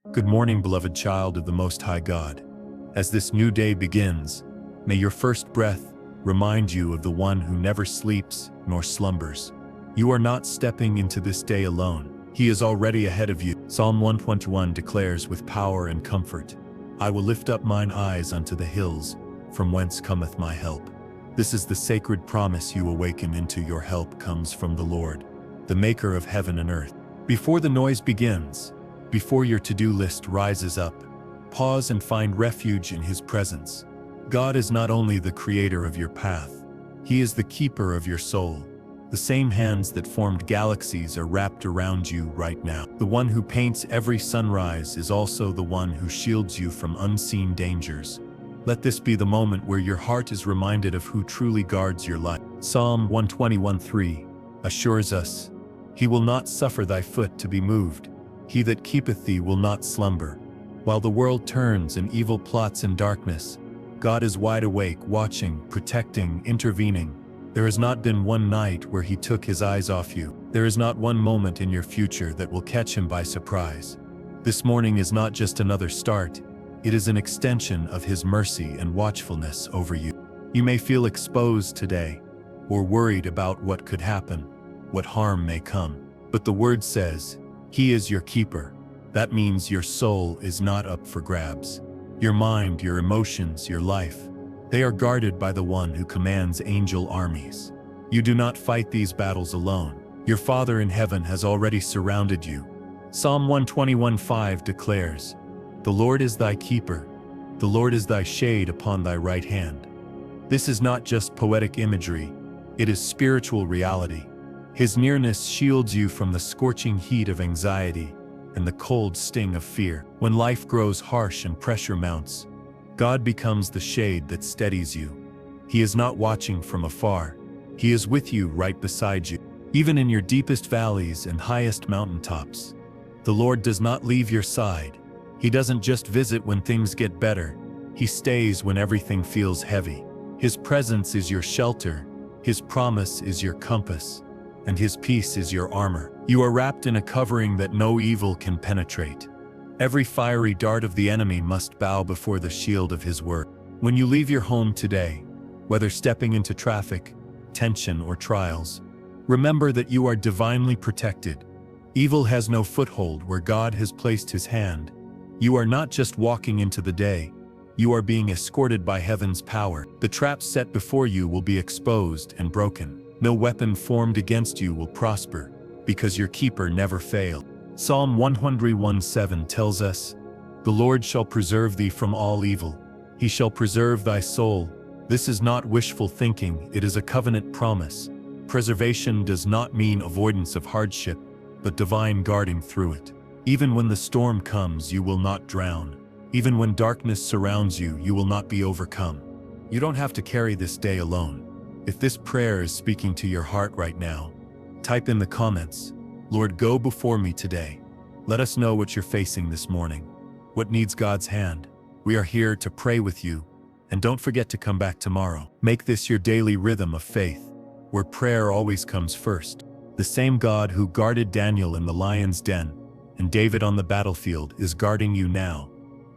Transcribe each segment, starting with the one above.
Good morning, beloved child of the Most High God. As this new day begins, may your first breath remind you of the one who never sleeps nor slumbers. You are not stepping into this day alone. He is already ahead of you. Psalm 121 declares with power and comfort, I will lift up mine eyes unto the hills, from whence cometh my help. This is the sacred promise you awaken into. Your help comes from the Lord, the maker of heaven and earth. Before the noise begins, before your to-do list rises up, pause and find refuge in His presence. God is not only the creator of your path, He is the keeper of your soul. The same hands that formed galaxies are wrapped around you right now. The one who paints every sunrise is also the one who shields you from unseen dangers. Let this be the moment where your heart is reminded of who truly guards your life. Psalm 121:3 assures us, He will not suffer thy foot to be moved. He that keepeth thee will not slumber. While the world turns and evil plots in darkness, God is wide awake, watching, protecting, intervening. There has not been one night where He took His eyes off you. There is not one moment in your future that will catch Him by surprise. This morning is not just another start, it is an extension of His mercy and watchfulness over you. You may feel exposed today, or worried about what could happen, what harm may come. But the Word says, He is your keeper. That means your soul is not up for grabs. Your mind, your emotions, your life, they are guarded by the one who commands angel armies. You do not fight these battles alone. Your Father in heaven has already surrounded you. Psalm 121:5 declares, The Lord is thy keeper. The Lord is thy shade upon thy right hand. This is not just poetic imagery, it is spiritual reality. His nearness shields you from the scorching heat of anxiety and the cold sting of fear. When life grows harsh and pressure mounts, God becomes the shade that steadies you. He is not watching from afar. He is with you, right beside you. Even in your deepest valleys and highest mountaintops, the Lord does not leave your side. He doesn't just visit when things get better. He stays when everything feels heavy. His presence is your shelter. His promise is your compass. And His peace is your armor. You are wrapped in a covering that no evil can penetrate. Every fiery dart of the enemy must bow before the shield of His word. When you leave your home today, whether stepping into traffic, tension, or trials, remember that you are divinely protected. Evil has no foothold where God has placed His hand. You are not just walking into the day, you are being escorted by heaven's power. The traps set before you will be exposed and broken. No weapon formed against you will prosper, because your keeper never failed. Psalm 101:7 tells us, The Lord shall preserve thee from all evil. He shall preserve thy soul. This is not wishful thinking, it is a covenant promise. Preservation does not mean avoidance of hardship, but divine guarding through it. Even when the storm comes, you will not drown. Even when darkness surrounds you, you will not be overcome. You don't have to carry this day alone. If this prayer is speaking to your heart right now, type in the comments, Lord, go before me today. Let us know what you're facing this morning. What needs God's hand? We are here to pray with you. And don't forget to come back tomorrow. Make this your daily rhythm of faith, where prayer always comes first. The same God who guarded Daniel in the lion's den and David on the battlefield is guarding you now.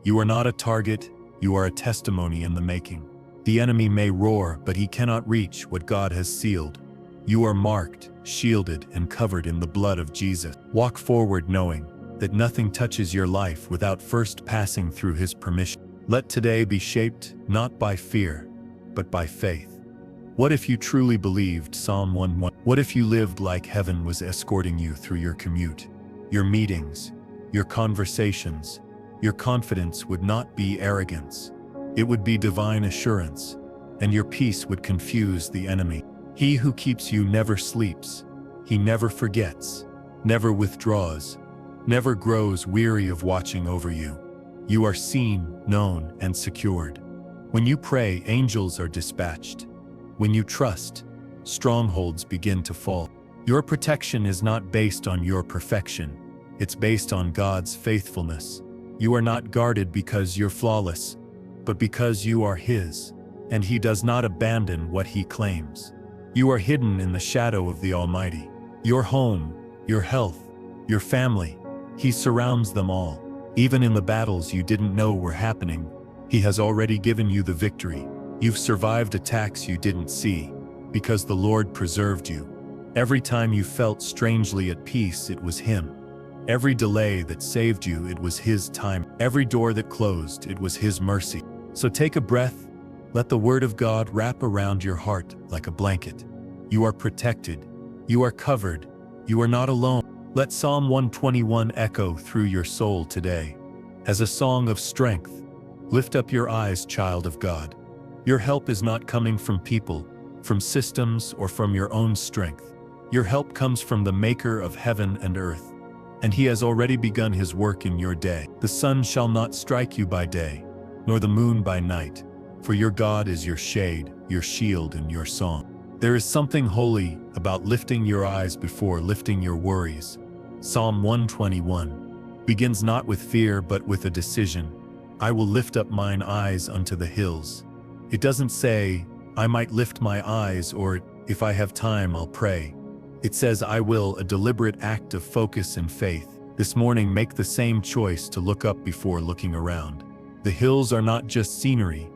You are not a target, you are a testimony in the making. The enemy may roar, but he cannot reach what God has sealed. You are marked, shielded, and covered in the blood of Jesus. Walk forward knowing that nothing touches your life without first passing through His permission. Let today be shaped not by fear, but by faith. What if you truly believed Psalm 1:1? What if you lived like heaven was escorting you through your commute, your meetings, your conversations? Your confidence would not be arrogance. It would be divine assurance, and your peace would confuse the enemy. He who keeps you never sleeps. He never forgets, never withdraws, never grows weary of watching over you. You are seen, known, and secured. When you pray, angels are dispatched. When you trust, strongholds begin to fall. Your protection is not based on your perfection. It's based on God's faithfulness. You are not guarded because you're flawless, but because you are His, and He does not abandon what He claims. You are hidden in the shadow of the Almighty. Your home, your health, your family, He surrounds them all. Even in the battles you didn't know were happening, He has already given you the victory. You've survived attacks you didn't see, because the Lord preserved you. Every time you felt strangely at peace, it was Him. Every delay that saved you, it was His time. Every door that closed, it was His mercy. So take a breath, let the Word of God wrap around your heart like a blanket. You are protected, you are covered, you are not alone. Let Psalm 121 echo through your soul today. As a song of strength, lift up your eyes, child of God. Your help is not coming from people, from systems, or from your own strength. Your help comes from the Maker of heaven and earth, and He has already begun His work in your day. The sun shall not strike you by day, nor the moon by night, for your God is your shade, your shield, and your song. There is something holy about lifting your eyes before lifting your worries. Psalm 121 begins not with fear but with a decision. I will lift up mine eyes unto the hills. It doesn't say, I might lift my eyes, or if I have time I'll pray. It says, I will, a deliberate act of focus and faith. This morning make the same choice to look up before looking around. The hills are not just scenery.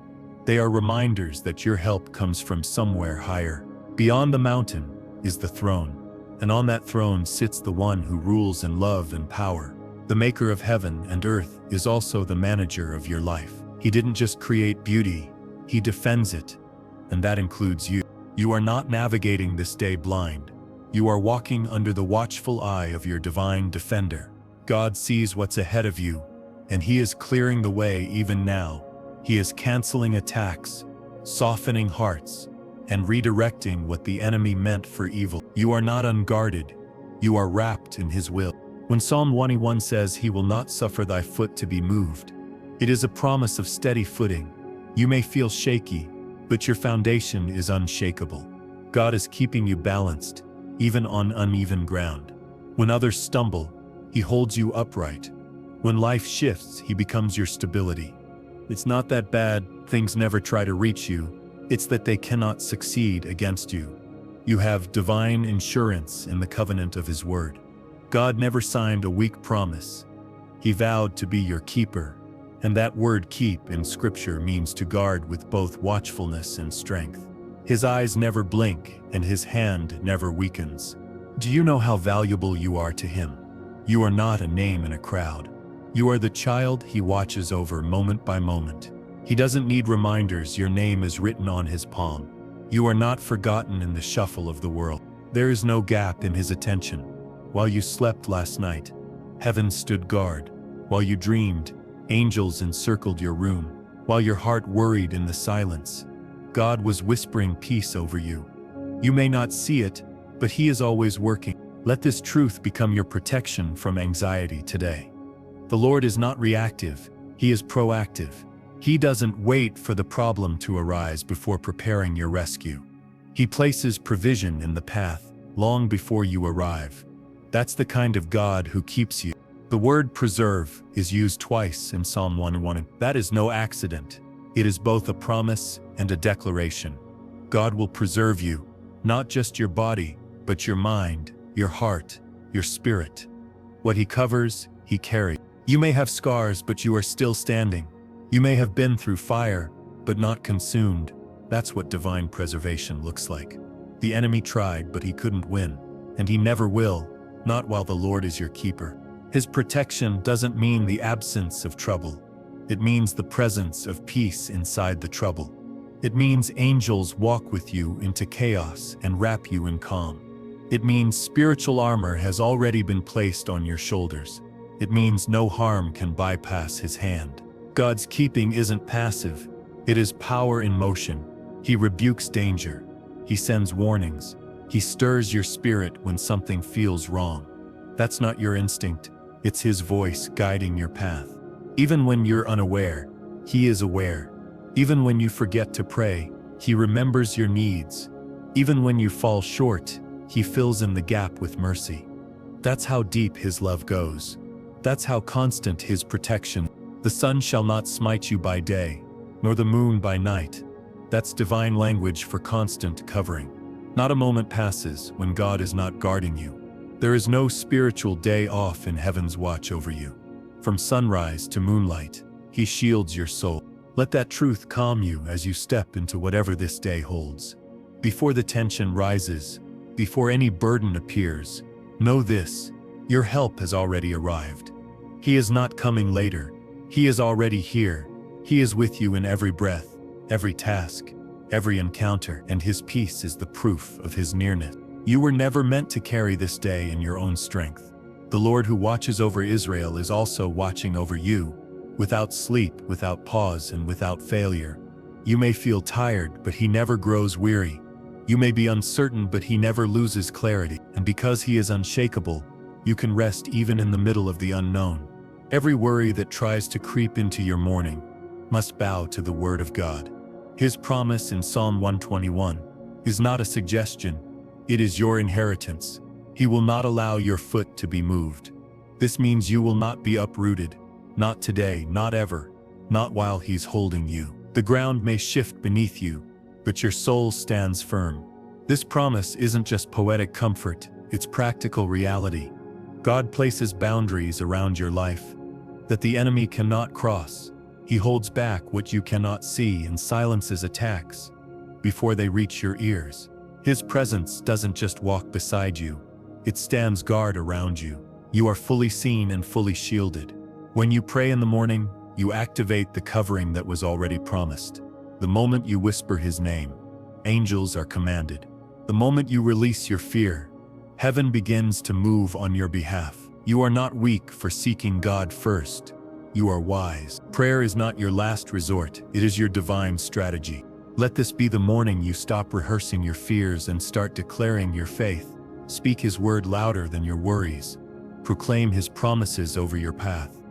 They are reminders that your help comes from somewhere higher. Beyond the mountain is the throne, and on that throne sits the one who rules in love and power. The Maker of heaven and earth is also the manager of your life. He didn't just create beauty, He defends it, and that includes you. You are not navigating this day blind. You are walking under the watchful eye of your divine defender. God sees what's ahead of you, and He is clearing the way even now. He is canceling attacks, softening hearts, and redirecting what the enemy meant for evil. You are not unguarded. You are wrapped in His will. When Psalm 121 says, He will not suffer thy foot to be moved, it is a promise of steady footing. You may feel shaky, but your foundation is unshakable. God is keeping you balanced, even on uneven ground. When others stumble, He holds you upright. When life shifts, He becomes your stability. It's not that bad things never try to reach you. It's that they cannot succeed against you. You have divine insurance in the covenant of His word. God never signed a weak promise. He vowed to be your keeper, and that word keep in Scripture means to guard with both watchfulness and strength. His eyes never blink, and His hand never weakens. Do you know how valuable you are to Him? You are not a name in a crowd. You are the child He watches over moment by moment. He doesn't need reminders. Your name is written on His palm. You are not forgotten in the shuffle of the world. There is no gap in His attention. While you slept last night, heaven stood guard. While you dreamed, angels encircled your room. While your heart worried in the silence, God was whispering peace over you. You may not see it, but He is always working. Let this truth become your protection from anxiety today. The Lord is not reactive, He is proactive. He doesn't wait for the problem to arise before preparing your rescue. He places provision in the path long before you arrive. That's the kind of God who keeps you. The word preserve is used twice in Psalm 101. That is no accident. It is both a promise and a declaration. God will preserve you, not just your body, but your mind, your heart, your spirit. What He covers, He carries. You may have scars, but you are still standing. You may have been through fire, but not consumed. That's what divine preservation looks like. The enemy tried, but he couldn't win, and he never will, not while the Lord is your keeper. His protection doesn't mean the absence of trouble. It means the presence of peace inside the trouble. It means angels walk with you into chaos and wrap you in calm. It means spiritual armor has already been placed on your shoulders. It means no harm can bypass His hand. God's keeping isn't passive. It is power in motion. He rebukes danger. He sends warnings. He stirs your spirit when something feels wrong. That's not your instinct. It's His voice guiding your path. Even when you're unaware, He is aware. Even when you forget to pray, He remembers your needs. Even when you fall short, He fills in the gap with mercy. That's how deep His love goes. That's how constant His protection. The sun shall not smite you by day, nor the moon by night. That's divine language for constant covering. Not a moment passes when God is not guarding you. There is no spiritual day off in heaven's watch over you. From sunrise to moonlight, He shields your soul. Let that truth calm you as you step into whatever this day holds. Before the tension rises, before any burden appears, know this: your help has already arrived. He is not coming later. He is already here. He is with you in every breath, every task, every encounter, and His peace is the proof of His nearness. You were never meant to carry this day in your own strength. The Lord who watches over Israel is also watching over you, without sleep, without pause, and without failure. You may feel tired, but He never grows weary. You may be uncertain, but He never loses clarity. And because He is unshakable, you can rest even in the middle of the unknown. Every worry that tries to creep into your morning must bow to the Word of God. His promise in Psalm 121 is not a suggestion, it is your inheritance. He will not allow your foot to be moved. This means you will not be uprooted, not today, not ever, not while He's holding you. The ground may shift beneath you, but your soul stands firm. This promise isn't just poetic comfort, it's practical reality. God places boundaries around your life that the enemy cannot cross. He holds back what you cannot see and silences attacks before they reach your ears. His presence doesn't just walk beside you, it stands guard around you. You are fully seen and fully shielded. When you pray in the morning, you activate the covering that was already promised. The moment you whisper His name, angels are commanded. The moment you release your fear, heaven begins to move on your behalf. You are not weak for seeking God first. You are wise. Prayer is not your last resort, it is your divine strategy. Let this be the morning you stop rehearsing your fears and start declaring your faith. Speak His word louder than your worries. Proclaim His promises over your path.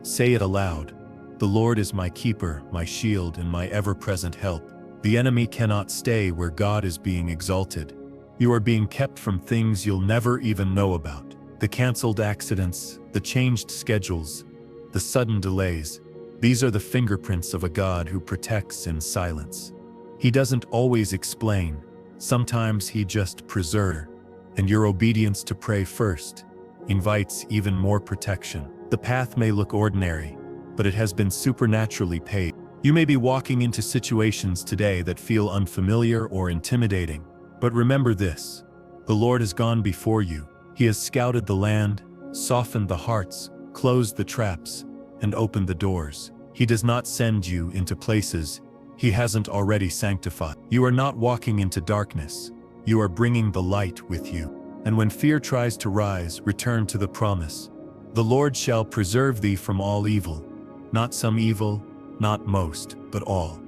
Say it aloud: the Lord is my keeper, my shield, and my ever-present help. The enemy cannot stay where God is being exalted. You are being kept from things you'll never even know about. The canceled accidents, the changed schedules, the sudden delays. These are the fingerprints of a God who protects in silence. He doesn't always explain. Sometimes He just preserves. And your obedience to pray first invites even more protection. The path may look ordinary, but it has been supernaturally paved. You may be walking into situations today that feel unfamiliar or intimidating, but remember this: the Lord has gone before you. He has scouted the land, softened the hearts, closed the traps, and opened the doors. He does not send you into places He hasn't already sanctified. You are not walking into darkness. You are bringing the light with you. And when fear tries to rise, return to the promise. The Lord shall preserve thee from all evil. Not some evil, not most, but all.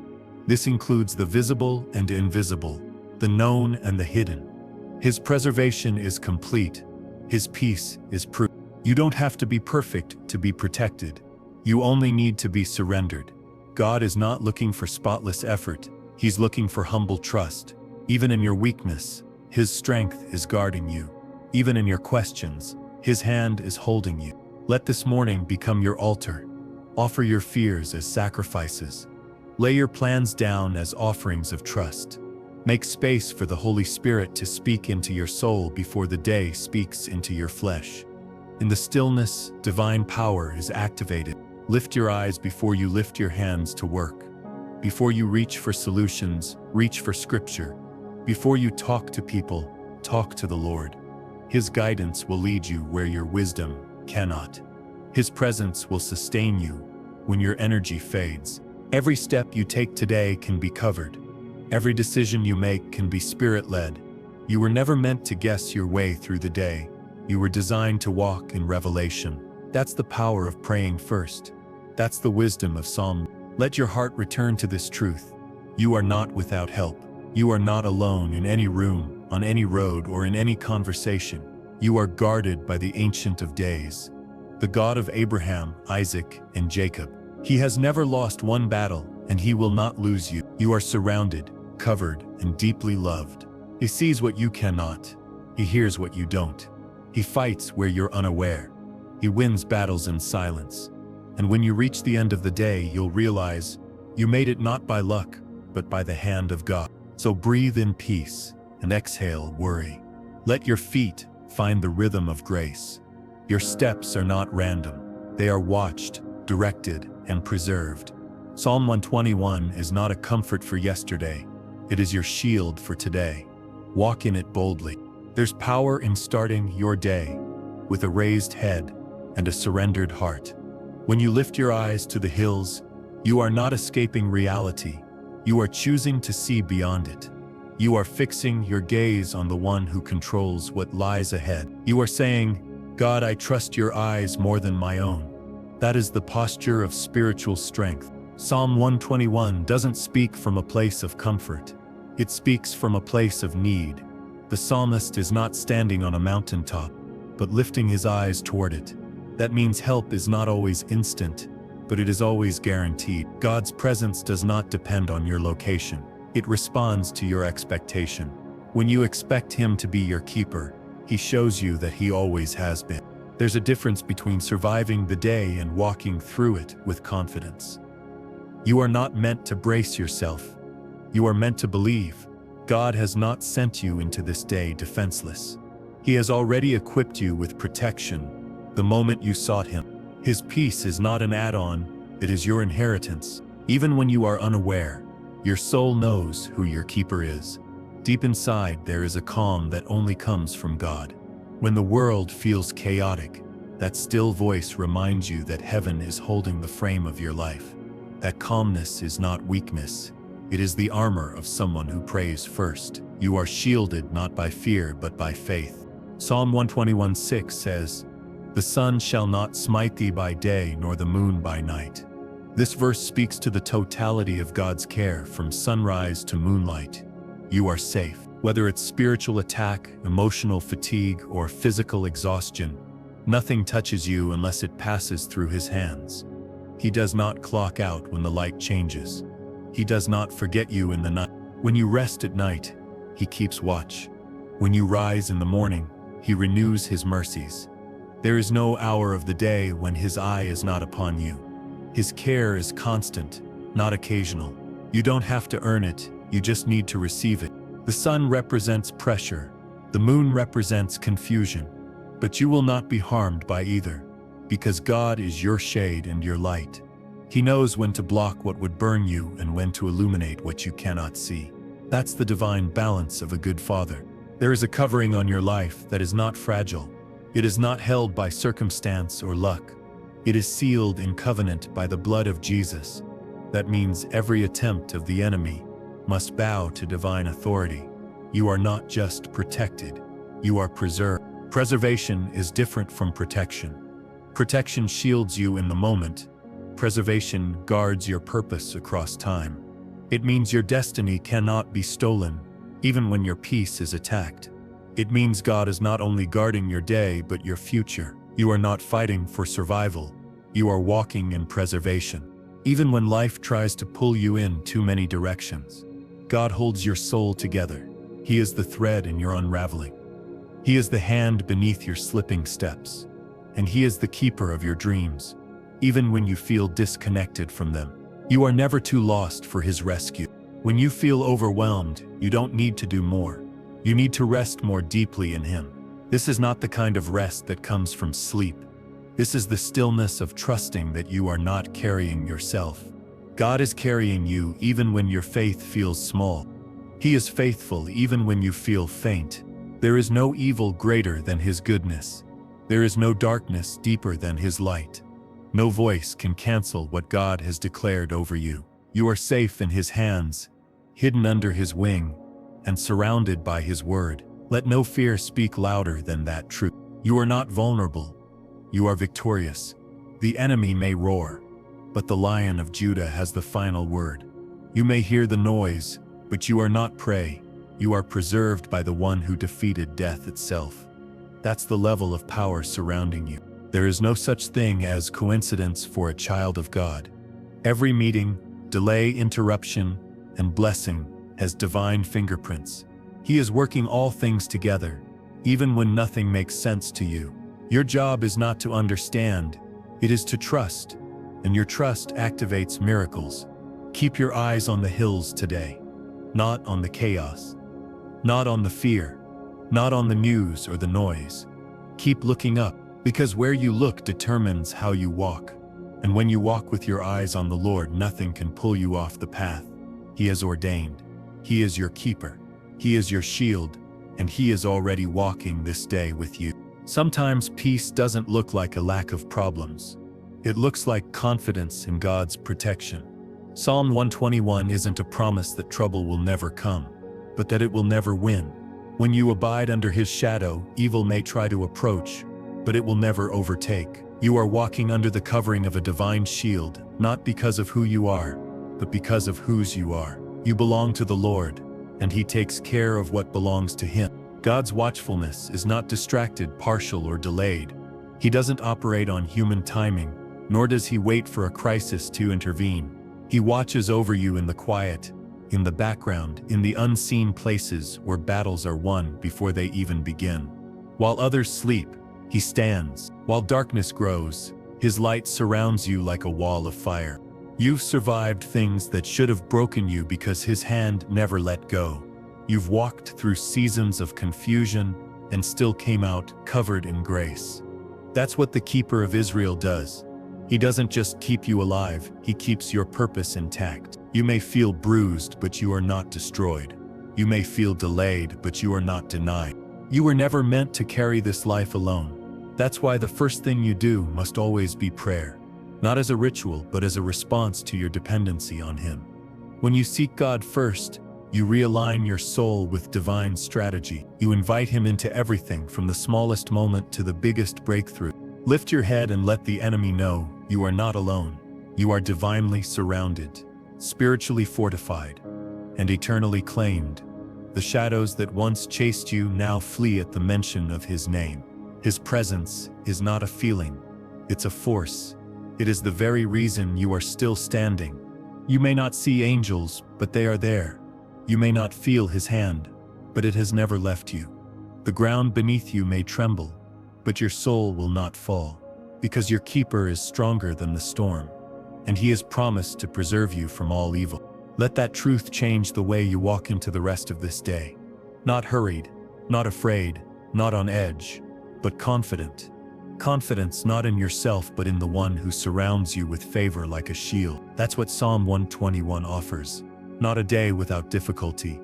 This includes the visible and invisible, the known and the hidden. His preservation is complete. His peace is proof. You don't have to be perfect to be protected. You only need to be surrendered. God is not looking for spotless effort. He's looking for humble trust. Even in your weakness, His strength is guarding you. Even in your questions, His hand is holding you. Let this morning become your altar. Offer your fears as sacrifices. Lay your plans down as offerings of trust. Make space for the Holy Spirit to speak into your soul before the day speaks into your flesh. In the stillness, divine power is activated. Lift your eyes before you lift your hands to work. Before you reach for solutions, reach for Scripture. Before you talk to people, talk to the Lord. His guidance will lead you where your wisdom cannot. His presence will sustain you when your energy fades. Every step you take today can be covered. Every decision you make can be Spirit-led. You were never meant to guess your way through the day. You were designed to walk in revelation. That's the power of praying first. That's the wisdom of Psalm. Let your heart return to this truth. You are not without help. You are not alone in any room, on any road, or in any conversation. You are guarded by the Ancient of Days, the God of Abraham, Isaac, and Jacob. He has never lost one battle, and He will not lose you. You are surrounded, covered, and deeply loved. He sees what you cannot. He hears what you don't. He fights where you're unaware. He wins battles in silence. And when you reach the end of the day, you'll realize you made it not by luck, but by the hand of God. So breathe in peace and exhale worry. Let your feet find the rhythm of grace. Your steps are not random. They are watched, directed, and preserved. Psalm 121 is not a comfort for yesterday. It is your shield for today. Walk in it boldly. There's power in starting your day with a raised head and a surrendered heart. When you lift your eyes to the hills, you are not escaping reality. You are choosing to see beyond it. You are fixing your gaze on the one who controls what lies ahead. You are saying, God, I trust your eyes more than my own. That is the posture of spiritual strength. Psalm 121 doesn't speak from a place of comfort. It speaks from a place of need. The psalmist is not standing on a mountaintop, but lifting his eyes toward it. That means help is not always instant, but it is always guaranteed. God's presence does not depend on your location. It responds to your expectation. When you expect Him to be your keeper, He shows you that He always has been. There's a difference between surviving the day and walking through it with confidence. You are not meant to brace yourself. You are meant to believe. God has not sent you into this day defenseless. He has already equipped you with protection the moment you sought Him. His peace is not an add-on, it is your inheritance. Even when you are unaware, your soul knows who your keeper is. Deep inside, there is a calm that only comes from God. When the world feels chaotic, that still voice reminds you that heaven is holding the frame of your life. That calmness is not weakness. It is the armor of someone who prays first. You are shielded not by fear but by faith. Psalm 121:6 says, "The sun shall not smite thee by day nor the moon by night." This verse speaks to the totality of God's care from sunrise to moonlight. You are safe. Whether it's spiritual attack, emotional fatigue, or physical exhaustion, nothing touches you unless it passes through His hands. He does not clock out when the light changes. He does not forget you in the night. When you rest at night, He keeps watch. When you rise in the morning, He renews His mercies. There is no hour of the day when His eye is not upon you. His care is constant, not occasional. You don't have to earn it, you just need to receive it. The sun represents pressure, the moon represents confusion, but you will not be harmed by either, because God is your shade and your light. He knows when to block what would burn you and when to illuminate what you cannot see. That's the divine balance of a good father. There is a covering on your life that is not fragile. It is not held by circumstance or luck. It is sealed in covenant by the blood of Jesus. That means every attempt of the enemy must bow to divine authority. You are not just protected, you are preserved. Preservation is different from protection. Protection shields you in the moment. Preservation guards your purpose across time. It means your destiny cannot be stolen, even when your peace is attacked. It means God is not only guarding your day, but your future. You are not fighting for survival. You are walking in preservation. Even when life tries to pull you in too many directions, God holds your soul together. He is the thread in your unraveling. He is the hand beneath your slipping steps. And He is the keeper of your dreams, even when you feel disconnected from them. You are never too lost for His rescue. When you feel overwhelmed, you don't need to do more. You need to rest more deeply in Him. This is not the kind of rest that comes from sleep. This is the stillness of trusting that you are not carrying yourself. God is carrying you even when your faith feels small. He is faithful even when you feel faint. There is no evil greater than His goodness. There is no darkness deeper than His light. No voice can cancel what God has declared over you. You are safe in His hands, hidden under His wing, and surrounded by His word. Let no fear speak louder than that truth. You are not vulnerable. You are victorious. The enemy may roar, but the Lion of Judah has the final word. You may hear the noise, but you are not prey. You are preserved by the one who defeated death itself. That's the level of power surrounding you. There is no such thing as coincidence for a child of God. Every meeting, delay, interruption, and blessing has divine fingerprints. He is working all things together, even when nothing makes sense to you. Your job is not to understand, it is to trust, and your trust activates miracles. Keep your eyes on the hills today, not on the chaos, not on the fear, not on the news or the noise. Keep looking up. Because where you look determines how you walk. And when you walk with your eyes on the Lord, nothing can pull you off the path He has ordained. He is your keeper. He is your shield, and He is already walking this day with you. Sometimes peace doesn't look like a lack of problems. It looks like confidence in God's protection. Psalm 121 isn't a promise that trouble will never come, but that it will never win. When you abide under His shadow, evil may try to approach, but it will never overtake. You are walking under the covering of a divine shield, not because of who you are, but because of whose you are. You belong to the Lord, and He takes care of what belongs to Him. God's watchfulness is not distracted, partial, or delayed. He doesn't operate on human timing, nor does He wait for a crisis to intervene. He watches over you in the quiet, in the background, in the unseen places where battles are won before they even begin. While others sleep, He stands. While darkness grows, His light surrounds you like a wall of fire. You've survived things that should have broken you because His hand never let go. You've walked through seasons of confusion and still came out covered in grace. That's what the Keeper of Israel does. He doesn't just keep you alive, He keeps your purpose intact. You may feel bruised, but you are not destroyed. You may feel delayed, but you are not denied. You were never meant to carry this life alone. That's why the first thing you do must always be prayer. Not as a ritual, but as a response to your dependency on Him. When you seek God first, you realign your soul with divine strategy. You invite Him into everything, from the smallest moment to the biggest breakthrough. Lift your head and let the enemy know you are not alone. You are divinely surrounded, spiritually fortified, and eternally claimed. The shadows that once chased you now flee at the mention of His name. His presence is not a feeling, it's a force. It is the very reason you are still standing. You may not see angels, but they are there. You may not feel His hand, but it has never left you. The ground beneath you may tremble, but your soul will not fall, because your keeper is stronger than the storm, and He has promised to preserve you from all evil. Let that truth change the way you walk into the rest of this day. Not hurried, not afraid, not on edge, but confident. Confidence not in yourself but in the One who surrounds you with favor like a shield. That's what Psalm 121 offers. Not a day without difficulty,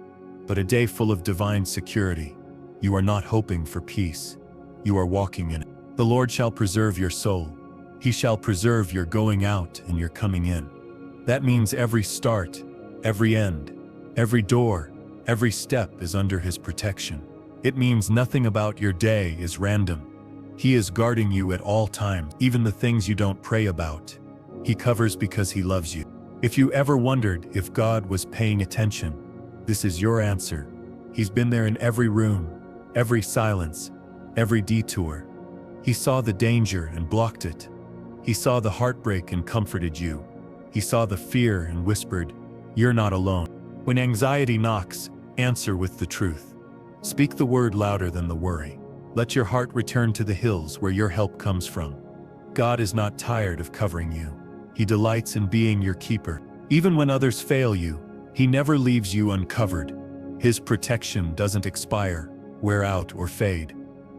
but a day full of divine security. You are not hoping for peace. You are walking in it. The Lord shall preserve your soul. He shall preserve your going out and your coming in. That means every start, every end, every door, every step is under His protection. It means nothing about your day is random. He is guarding you at all times, even the things you don't pray about. He covers because He loves you. If you ever wondered if God was paying attention, this is your answer. He's been there in every room, every silence, every detour. He saw the danger and blocked it. He saw the heartbreak and comforted you. He saw the fear and whispered, "You're not alone." When anxiety knocks, answer with the truth. Speak the word louder than the worry. Let your heart return to the hills where your help comes from. God is not tired of covering you. He delights in being your keeper. Even when others fail you, He never leaves you uncovered. His protection doesn't expire, wear out, or fade.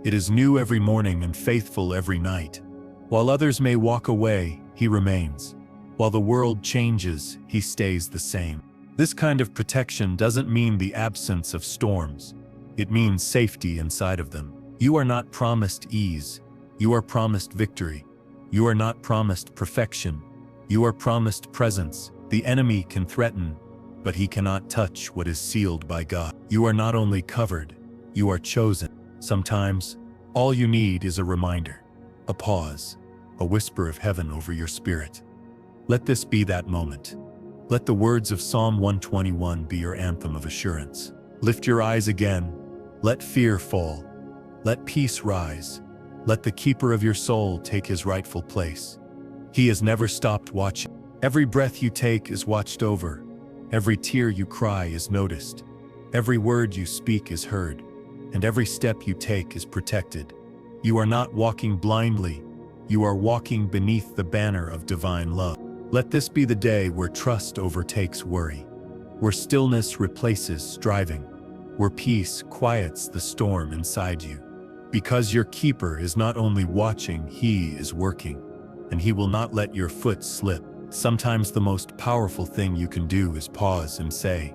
It is new every morning and faithful every night. While others may walk away, He remains. While the world changes, He stays the same. This kind of protection doesn't mean the absence of storms. It means safety inside of them. You are not promised ease. You are promised victory. You are not promised perfection. You are promised presence. The enemy can threaten, but he cannot touch what is sealed by God. You are not only covered, you are chosen. Sometimes, all you need is a reminder, a pause, a whisper of heaven over your spirit. Let this be that moment. Let the words of Psalm 121 be your anthem of assurance. Lift your eyes again. Let fear fall. Let peace rise. Let the keeper of your soul take his rightful place. He has never stopped watching. Every breath you take is watched over. Every tear you cry is noticed. Every word you speak is heard. And every step you take is protected. You are not walking blindly. You are walking beneath the banner of divine love. Let this be the day where trust overtakes worry, where stillness replaces striving, where peace quiets the storm inside you. Because your keeper is not only watching, he is working, and he will not let your foot slip. Sometimes the most powerful thing you can do is pause and say,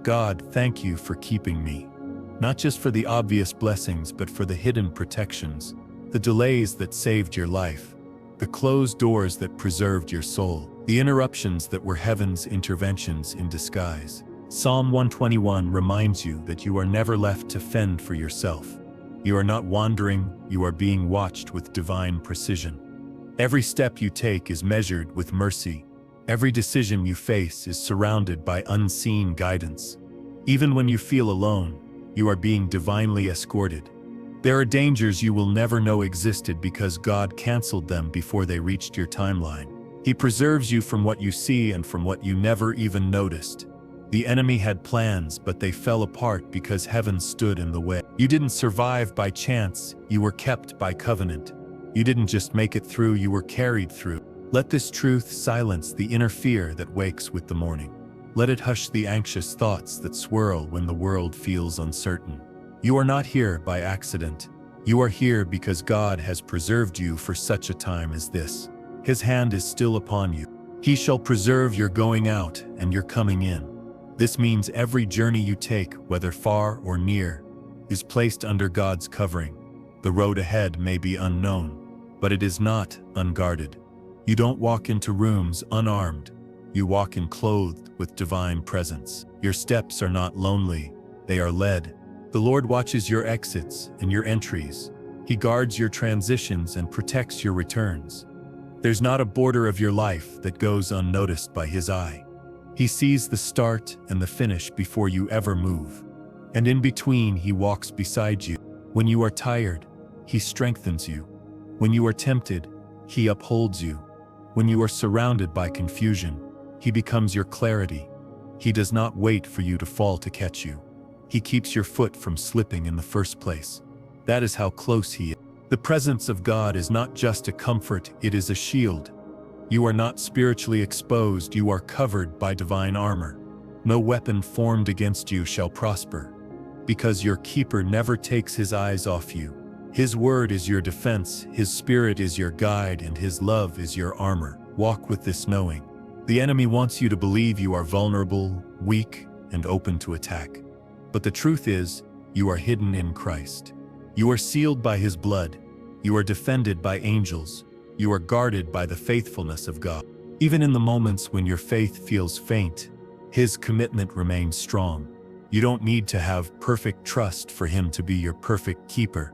God, thank you for keeping me. Not just for the obvious blessings, but for the hidden protections, the delays that saved your life, the closed doors that preserved your soul, the interruptions that were heaven's interventions in disguise. Psalm 121 reminds you that you are never left to fend for yourself. You are not wandering, you are being watched with divine precision. Every step you take is measured with mercy. Every decision you face is surrounded by unseen guidance. Even when you feel alone, you are being divinely escorted. There are dangers you will never know existed because God canceled them before they reached your timeline. He preserves you from what you see and from what you never even noticed. The enemy had plans, but they fell apart because heaven stood in the way. You didn't survive by chance, you were kept by covenant. You didn't just make it through, you were carried through. Let this truth silence the inner fear that wakes with the morning. Let it hush the anxious thoughts that swirl when the world feels uncertain. You are not here by accident. You are here because God has preserved you for such a time as this. His hand is still upon you. He shall preserve your going out and your coming in. This means every journey you take, whether far or near, is placed under God's covering. The road ahead may be unknown, but it is not unguarded. You don't walk into rooms unarmed. You walk in clothed with divine presence. Your steps are not lonely, they are led. The Lord watches your exits and your entries. He guards your transitions and protects your returns. There's not a border of your life that goes unnoticed by His eye. He sees the start and the finish before you ever move. And in between, He walks beside you. When you are tired, He strengthens you. When you are tempted, He upholds you. When you are surrounded by confusion, He becomes your clarity. He does not wait for you to fall to catch you. He keeps your foot from slipping in the first place. That is how close He is. The presence of God is not just a comfort, it is a shield. You are not spiritually exposed, you are covered by divine armor. No weapon formed against you shall prosper, because your keeper never takes his eyes off you. His word is your defense, His Spirit is your guide, and His love is your armor. Walk with this knowing. The enemy wants you to believe you are vulnerable, weak, and open to attack. But the truth is, you are hidden in Christ. You are sealed by His blood. You are defended by angels. You are guarded by the faithfulness of God. Even in the moments when your faith feels faint, His commitment remains strong. You don't need to have perfect trust for Him to be your perfect keeper.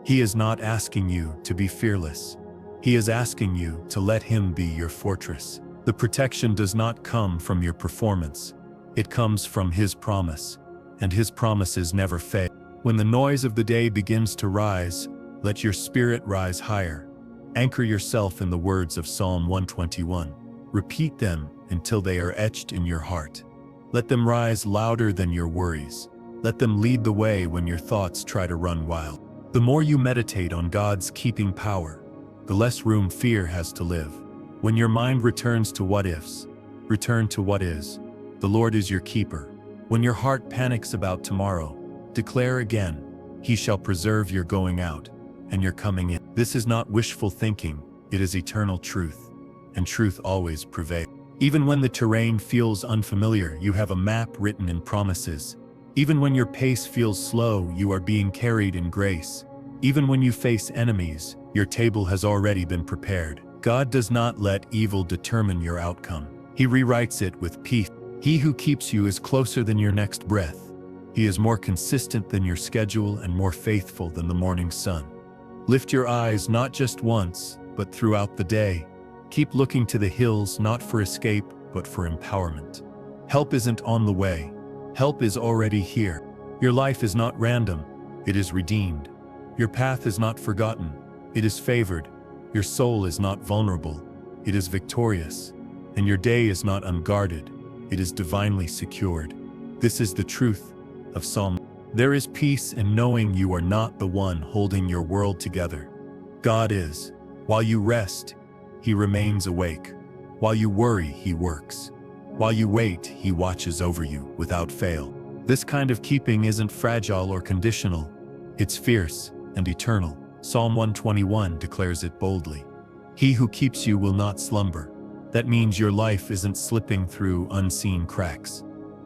He is not asking you to be fearless. He is asking you to let Him be your fortress. The protection does not come from your performance. It comes from His promise, and His promises never fail. When the noise of the day begins to rise, let your spirit rise higher. Anchor yourself in the words of Psalm 121. Repeat them until they are etched in your heart. Let them rise louder than your worries. Let them lead the way when your thoughts try to run wild. The more you meditate on God's keeping power, the less room fear has to live. When your mind returns to what ifs, return to what is. The Lord is your keeper. When your heart panics about tomorrow, declare again, He shall preserve your going out and your coming in. This is not wishful thinking, it is eternal truth, and truth always prevails. Even when the terrain feels unfamiliar, you have a map written in promises. Even when your pace feels slow, you are being carried in grace. Even when you face enemies, your table has already been prepared. God does not let evil determine your outcome. He rewrites it with peace. He who keeps you is closer than your next breath. He is more consistent than your schedule and more faithful than the morning sun. Lift your eyes not just once, but throughout the day. Keep looking to the hills, not for escape, but for empowerment. Help isn't on the way. Help is already here. Your life is not random, it is redeemed. Your path is not forgotten, it is favored. Your soul is not vulnerable, it is victorious. And your day is not unguarded, it is divinely secured. This is the truth of Psalm. There is peace in knowing you are not the one holding your world together. God is. While you rest, He remains awake. While you worry, He works. While you wait, He watches over you without fail. This kind of keeping isn't fragile or conditional. It's fierce. and eternal. Psalm 121 declares it boldly. He who keeps you will not slumber. That means your life isn't slipping through unseen cracks.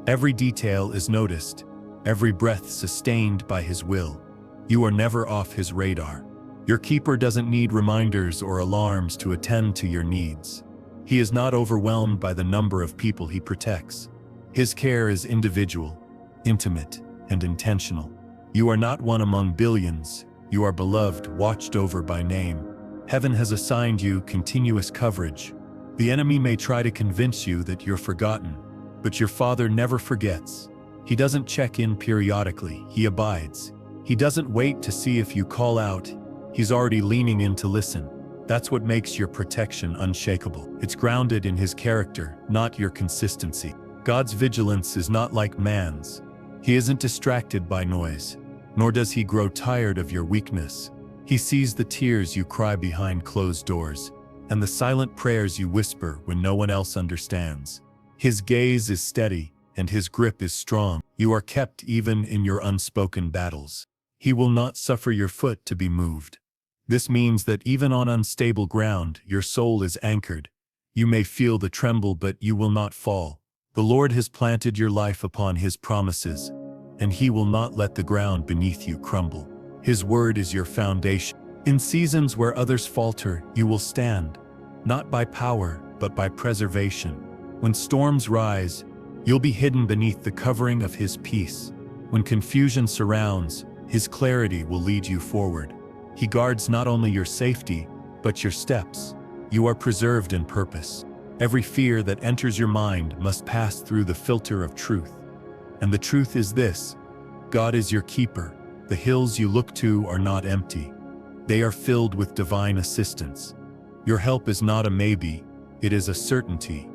Every detail is noticed, every breath sustained by His will. You are never off His radar. Your keeper doesn't need reminders or alarms to attend to your needs. He is not overwhelmed by the number of people He protects. His care is individual, intimate, and intentional. You are not one among billions. You are beloved, watched over by name. Heaven has assigned you continuous coverage. The enemy may try to convince you that you're forgotten, but your Father never forgets. He doesn't check in periodically, He abides. He doesn't wait to see if you call out. He's already leaning in to listen. That's what makes your protection unshakable. It's grounded in His character, not your consistency. God's vigilance is not like man's. He isn't distracted by noise, nor does He grow tired of your weakness. He sees the tears you cry behind closed doors, and the silent prayers you whisper when no one else understands. His gaze is steady, and His grip is strong. You are kept even in your unspoken battles. He will not suffer your foot to be moved. This means that even on unstable ground, your soul is anchored. You may feel the tremble, but you will not fall. The Lord has planted your life upon His promises, and He will not let the ground beneath you crumble. His word is your foundation. In seasons where others falter, you will stand, not by power, but by preservation. When storms rise, you'll be hidden beneath the covering of His peace. When confusion surrounds, His clarity will lead you forward. He guards not only your safety, but your steps. You are preserved in purpose. Every fear that enters your mind must pass through the filter of truth. And the truth is this: God is your keeper. The hills you look to are not empty. They are filled with divine assistance. Your help is not a maybe, it is a certainty.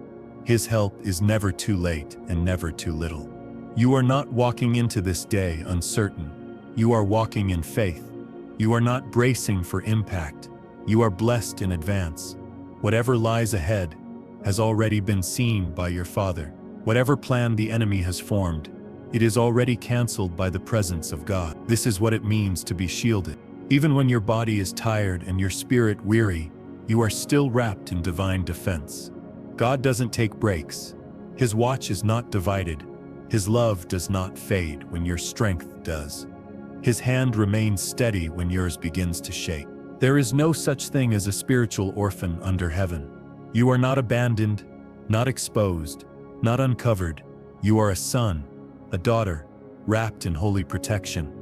His help is never too late and never too little. You are not walking into this day uncertain. You are walking in faith. You are not bracing for impact. You are blessed in advance. Whatever lies ahead has already been seen by your Father. Whatever plan the enemy has formed, it is already canceled by the presence of God. This is what it means to be shielded. Even when your body is tired and your spirit weary, you are still wrapped in divine defense. God doesn't take breaks. His watch is not divided. His love does not fade when your strength does. His hand remains steady when yours begins to shake. There is no such thing as a spiritual orphan under heaven. You are not abandoned, not exposed, not uncovered. You are a son, a daughter, wrapped in holy protection.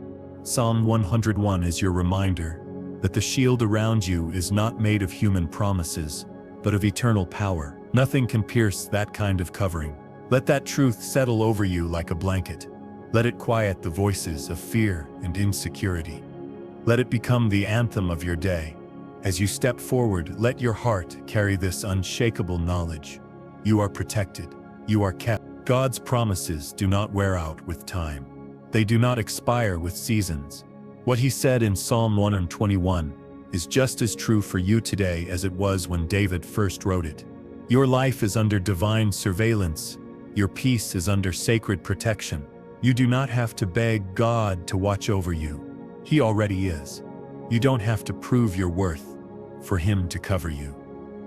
Psalm 101 is your reminder that the shield around you is not made of human promises, but of eternal power. Nothing can pierce that kind of covering. Let that truth settle over you like a blanket. Let it quiet the voices of fear and insecurity. Let it become the anthem of your day. As you step forward, let your heart carry this unshakable knowledge. You are protected. You are kept. God's promises do not wear out with time. They do not expire with seasons. What He said in Psalm 121 is just as true for you today as it was when David first wrote it. Your life is under divine surveillance. Your peace is under sacred protection. You do not have to beg God to watch over you. He already is. You don't have to prove your worth for Him to cover you.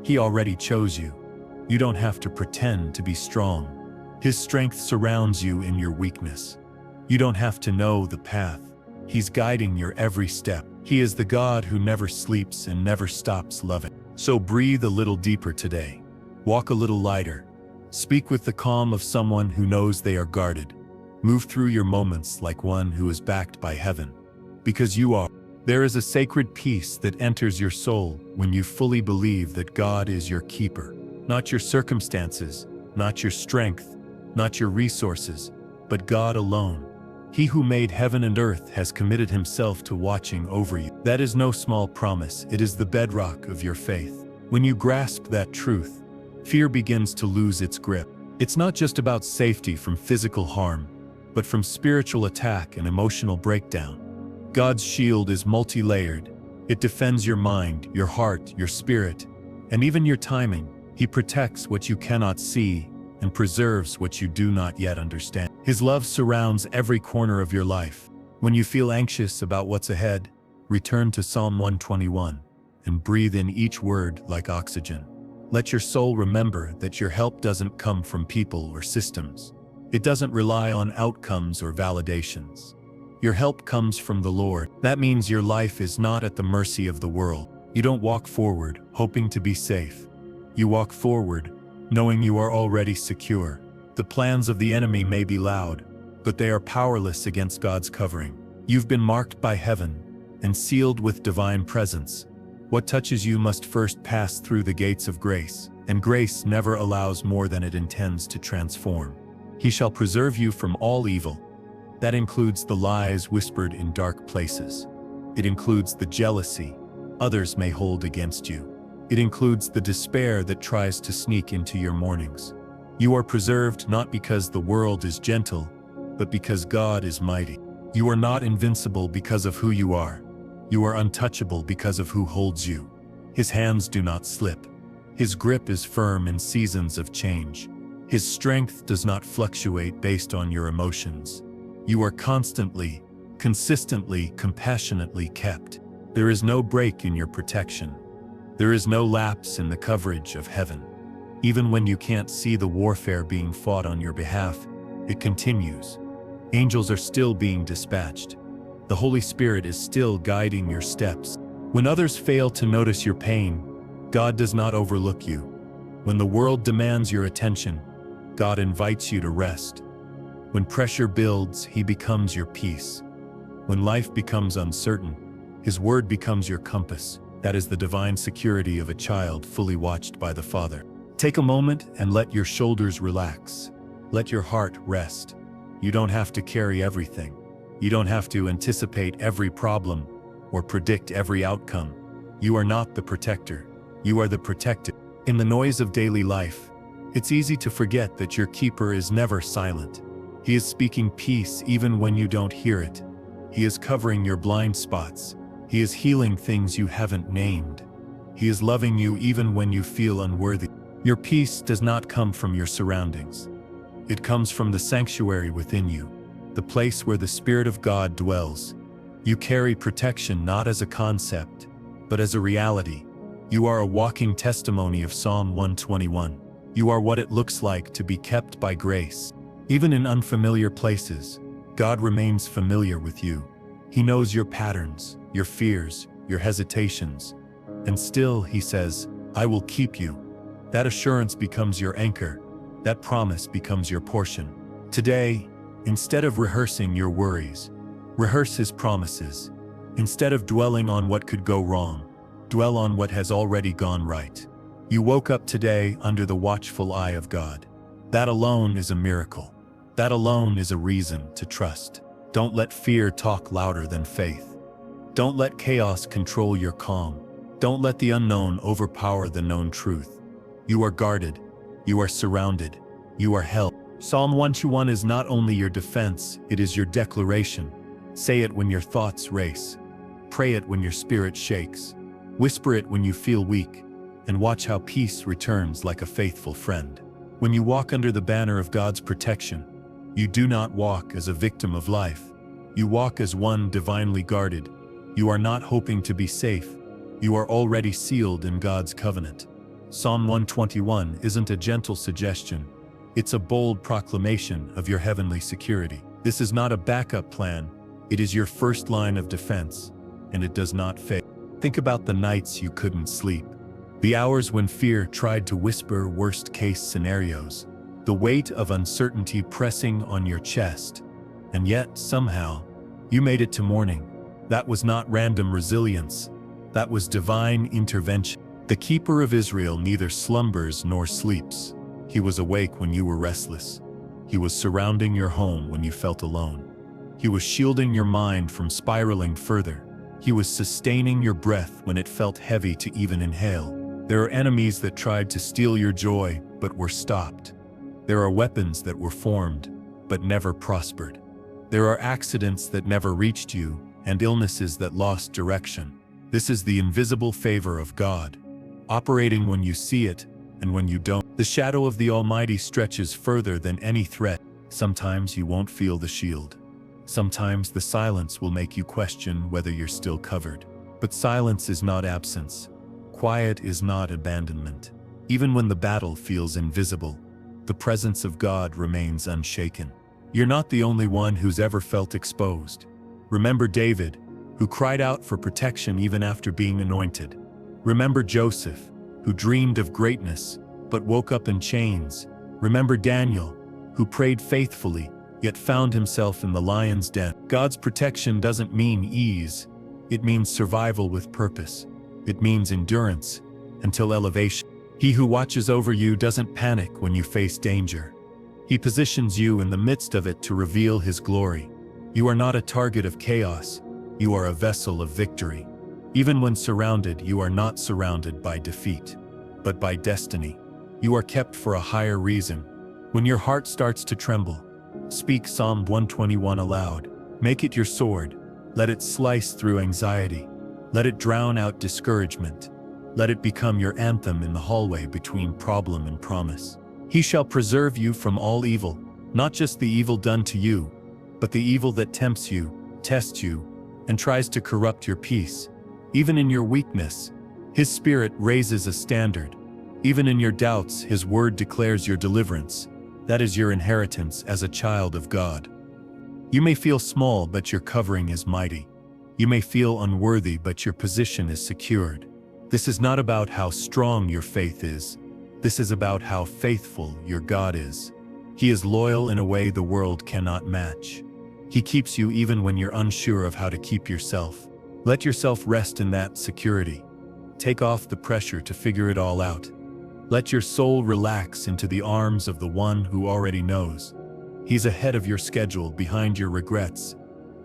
He already chose you. You don't have to pretend to be strong. His strength surrounds you in your weakness. You don't have to know the path. He's guiding your every step. He is the God who never sleeps and never stops loving. So breathe a little deeper today. Walk a little lighter. Speak with the calm of someone who knows they are guarded. Move through your moments like one who is backed by heaven. Because you are. There is a sacred peace that enters your soul when you fully believe that God is your keeper. Not your circumstances, not your strength, not your resources, but God alone. He who made heaven and earth has committed Himself to watching over you. That is no small promise. It is the bedrock of your faith. When you grasp that truth, fear begins to lose its grip. It's not just about safety from physical harm, but from spiritual attack and emotional breakdown. God's shield is multi-layered. It defends your mind, your heart, your spirit, and even your timing. He protects what you cannot see and preserves what you do not yet understand. His love surrounds every corner of your life. When you feel anxious about what's ahead, Return to Psalm 121 and breathe in each word like oxygen. Let your soul remember that your help doesn't come from people or systems. It doesn't rely on outcomes or validations. Your help comes from the Lord. That means your life is not at the mercy of the world. You don't walk forward hoping to be safe. You walk forward knowing you are already secure. The plans of the enemy may be loud, but they are powerless against God's covering. You've been marked by heaven and sealed with divine presence. What touches you must first pass through the gates of grace, and grace never allows more than it intends to transform. He shall preserve you from all evil. That includes the lies whispered in dark places. It includes the jealousy others may hold against you. It includes the despair that tries to sneak into your mornings. You are preserved not because the world is gentle, but because God is mighty. You are not invincible because of who you are. You are untouchable because of who holds you. His hands do not slip. His grip is firm in seasons of change. His strength does not fluctuate based on your emotions. You are constantly, consistently, compassionately kept. There is no break in your protection. There is no lapse in the coverage of heaven. Even when you can't see the warfare being fought on your behalf, it continues. Angels are still being dispatched. The Holy Spirit is still guiding your steps. When others fail to notice your pain, God does not overlook you. When the world demands your attention, God invites you to rest. When pressure builds, He becomes your peace. When life becomes uncertain, His word becomes your compass. That is the divine security of a child fully watched by the Father. Take a moment and let your shoulders relax. Let your heart rest. You don't have to carry everything. You don't have to anticipate every problem or predict every outcome. You are not the protector. You are the protected. In the noise of daily life, it's easy to forget that your keeper is never silent. He is speaking peace even when you don't hear it. He is covering your blind spots. He is healing things you haven't named. He is loving you even when you feel unworthy. Your peace does not come from your surroundings. It comes from the sanctuary within you, the place where the Spirit of God dwells. You carry protection not as a concept, but as a reality. You are a walking testimony of Psalm 121. You are what it looks like to be kept by grace. Even in unfamiliar places, God remains familiar with you. He knows your patterns, your fears, your hesitations. And still, He says, I will keep you. That assurance becomes your anchor. That promise becomes your portion. Today, instead of rehearsing your worries, rehearse His promises. Instead of dwelling on what could go wrong, dwell on what has already gone right. You woke up today under the watchful eye of God. That alone is a miracle. That alone is a reason to trust. Don't let fear talk louder than faith. Don't let chaos control your calm. Don't let the unknown overpower the known truth. You are guarded. You are surrounded. You are held. Psalm 121 is not only your defense, it is your declaration. Say it when your thoughts race. Pray it when your spirit shakes. Whisper it when you feel weak, and watch how peace returns like a faithful friend. When you walk under the banner of God's protection, you do not walk as a victim of life. You walk as one divinely guarded. You are not hoping to be safe. You are already sealed in God's covenant. Psalm 121 isn't a gentle suggestion. It's a bold proclamation of your heavenly security. This is not a backup plan. It is your first line of defense, and it does not fail. Think about the nights you couldn't sleep. The hours when fear tried to whisper worst-case scenarios. The weight of uncertainty pressing on your chest. And yet, somehow, you made it to morning. That was not random resilience. That was divine intervention. The keeper of Israel neither slumbers nor sleeps. He was awake when you were restless. He was surrounding your home when you felt alone. He was shielding your mind from spiraling further. He was sustaining your breath when it felt heavy to even inhale. There are enemies that tried to steal your joy, but were stopped. There are weapons that were formed, but never prospered. There are accidents that never reached you, and illnesses that lost direction. This is the invisible favor of God, operating when you see it and when you don't. The shadow of the Almighty stretches further than any threat. Sometimes you won't feel the shield. Sometimes the silence will make you question whether you're still covered. But silence is not absence. Quiet is not abandonment. Even when the battle feels invisible, the presence of God remains unshaken. You're not the only one who's ever felt exposed. Remember David, who cried out for protection even after being anointed. Remember Joseph, who dreamed of greatness, but woke up in chains. Remember Daniel, who prayed faithfully, yet found himself in the lion's den. God's protection doesn't mean ease. It means survival with purpose. It means endurance until elevation. He who watches over you doesn't panic when you face danger. He positions you in the midst of it to reveal his glory. You are not a target of chaos. You are a vessel of victory. Even when surrounded, you are not surrounded by defeat, but by destiny. You are kept for a higher reason. When your heart starts to tremble, speak Psalm 121 aloud. Make it your sword. Let it slice through anxiety. Let it drown out discouragement. Let it become your anthem in the hallway between problem and promise. He shall preserve you from all evil, not just the evil done to you, but the evil that tempts you, tests you, and tries to corrupt your peace. Even in your weakness, his Spirit raises a standard. Even in your doubts, his word declares your deliverance. That is your inheritance as a child of God. You may feel small, but your covering is mighty. You may feel unworthy, but your position is secured. This is not about how strong your faith is. This is about how faithful your God is. He is loyal in a way the world cannot match. He keeps you even when you're unsure of how to keep yourself. Let yourself rest in that security. Take off the pressure to figure it all out. Let your soul relax into the arms of the one who already knows. He's ahead of your schedule, behind your regrets,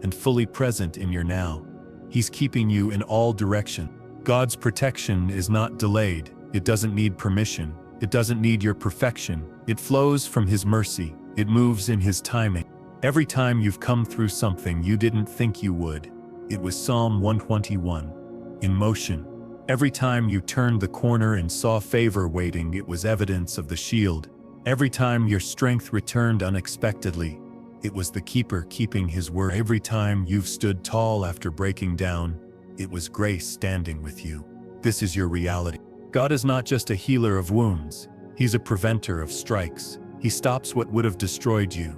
and fully present in your now. He's keeping you in all directions. God's protection is not delayed. It doesn't need permission. It doesn't need your perfection. It flows from his mercy. It moves in his timing. Every time you've come through something you didn't think you would, it was Psalm 121 in motion. Every time you turned the corner and saw favor waiting, it was evidence of the shield. Every time your strength returned unexpectedly, it was the keeper keeping his word. Every time you've stood tall after breaking down, it was grace standing with you. This is your reality. God is not just a healer of wounds. He's a preventer of strikes. He stops what would have destroyed you.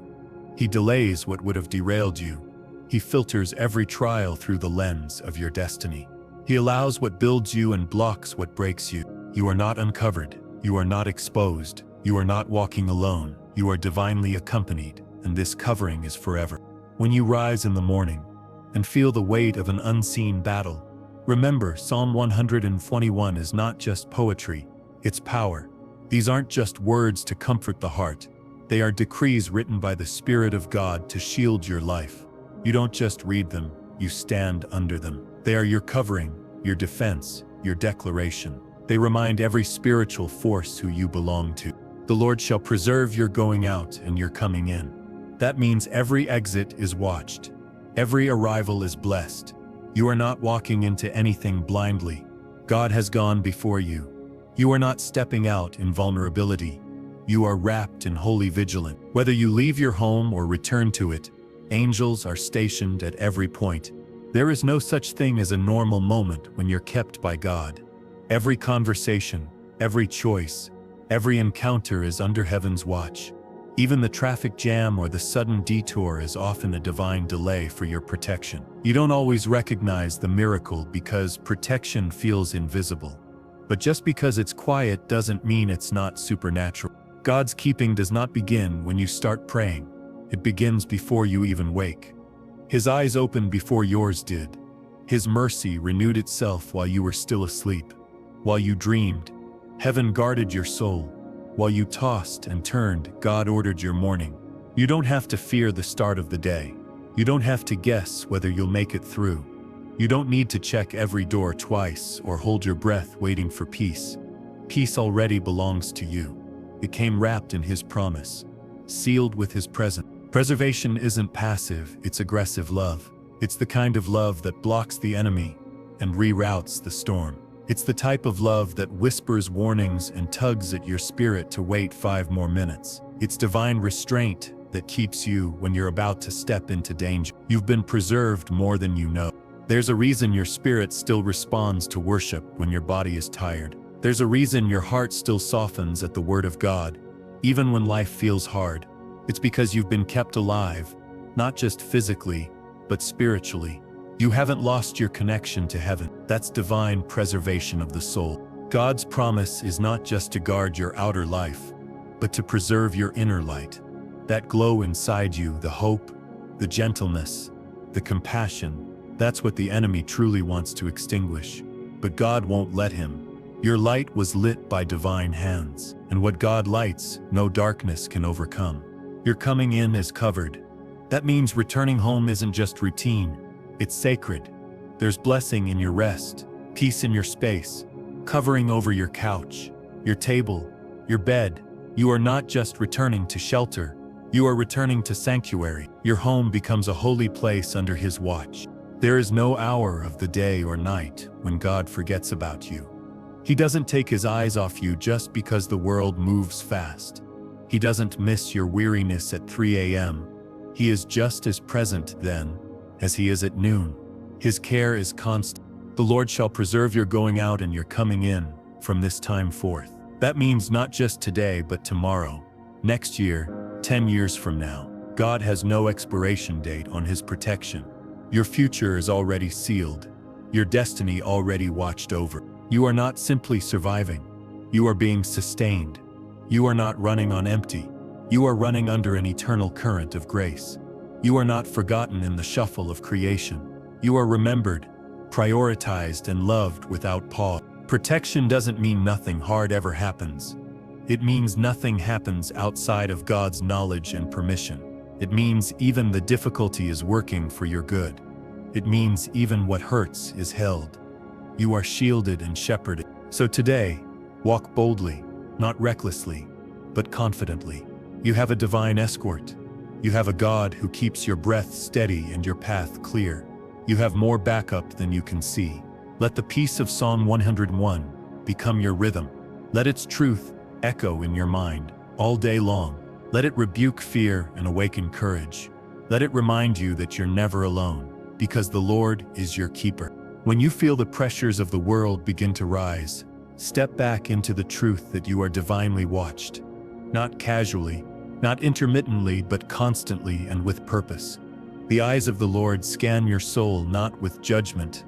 He delays what would have derailed you. He filters every trial through the lens of your destiny. He allows what builds you and blocks what breaks you. You are not uncovered. You are not exposed. You are not walking alone. You are divinely accompanied, and this covering is forever. When you rise in the morning and feel the weight of an unseen battle, remember Psalm 121 is not just poetry, it's power. These aren't just words to comfort the heart. They are decrees written by the Spirit of God to shield your life. You don't just read them, you stand under them. They are your covering, your defense, your declaration. They remind every spiritual force who you belong to. The Lord shall preserve your going out and your coming in. That means every exit is watched. Every arrival is blessed. You are not walking into anything blindly. God has gone before you. You are not stepping out in vulnerability. You are wrapped in holy vigilance. Whether you leave your home or return to it, angels are stationed at every point. There is no such thing as a normal moment when you're kept by God. Every conversation, every choice, every encounter is under heaven's watch. Even the traffic jam or the sudden detour is often a divine delay for your protection. You don't always recognize the miracle because protection feels invisible. But just because it's quiet doesn't mean it's not supernatural. God's keeping does not begin when you start praying. It begins before you even wake. His eyes opened before yours did. His mercy renewed itself while you were still asleep. While you dreamed, heaven guarded your soul. While you tossed and turned, God ordered your morning. You don't have to fear the start of the day. You don't have to guess whether you'll make it through. You don't need to check every door twice or hold your breath waiting for peace. Peace already belongs to you. It came wrapped in His promise, sealed with His presence. Preservation isn't passive, it's aggressive love. It's the kind of love that blocks the enemy and reroutes the storm. It's the type of love that whispers warnings and tugs at your spirit to wait 5 more minutes. It's divine restraint that keeps you when you're about to step into danger. You've been preserved more than you know. There's a reason your spirit still responds to worship when your body is tired. There's a reason your heart still softens at the word of God, even when life feels hard. It's because you've been kept alive, not just physically, but spiritually. You haven't lost your connection to heaven. That's divine preservation of the soul. God's promise is not just to guard your outer life, but to preserve your inner light. That glow inside you, the hope, the gentleness, the compassion, that's what the enemy truly wants to extinguish. But God won't let him. Your light was lit by divine hands, and what God lights, no darkness can overcome. Your coming in is covered. That means returning home isn't just routine, it's sacred. There's blessing in your rest, peace in your space, covering over your couch, your table, your bed. You are not just returning to shelter, you are returning to sanctuary. Your home becomes a holy place under His watch. There is no hour of the day or night when God forgets about you. He doesn't take His eyes off you just because the world moves fast. He doesn't miss your weariness at 3 a.m. He is just as present then as He is at noon. His care is constant. The Lord shall preserve your going out and your coming in from this time forth. That means not just today, but tomorrow, next year, 10 years from now. God has no expiration date on His protection. Your future is already sealed, your destiny already watched over. You are not simply surviving, you are being sustained. You are not running on empty, you are running under an eternal current of grace. You are not forgotten in the shuffle of creation. You are remembered, prioritized, and loved without pause. Protection doesn't mean nothing hard ever happens. It means nothing happens outside of God's knowledge and permission. It means even the difficulty is working for your good. It means even what hurts is held. You are shielded and shepherded. So today, walk boldly, not recklessly, but confidently. You have a divine escort. You have a God who keeps your breath steady and your path clear. You have more backup than you can see. Let the peace of Psalm 101 become your rhythm. Let its truth echo in your mind all day long. Let it rebuke fear and awaken courage. Let it remind you that you're never alone, because the Lord is your keeper. When you feel the pressures of the world begin to rise, step back into the truth that you are divinely watched. Not casually, not intermittently, but constantly and with purpose. The eyes of the Lord scan your soul not with judgment,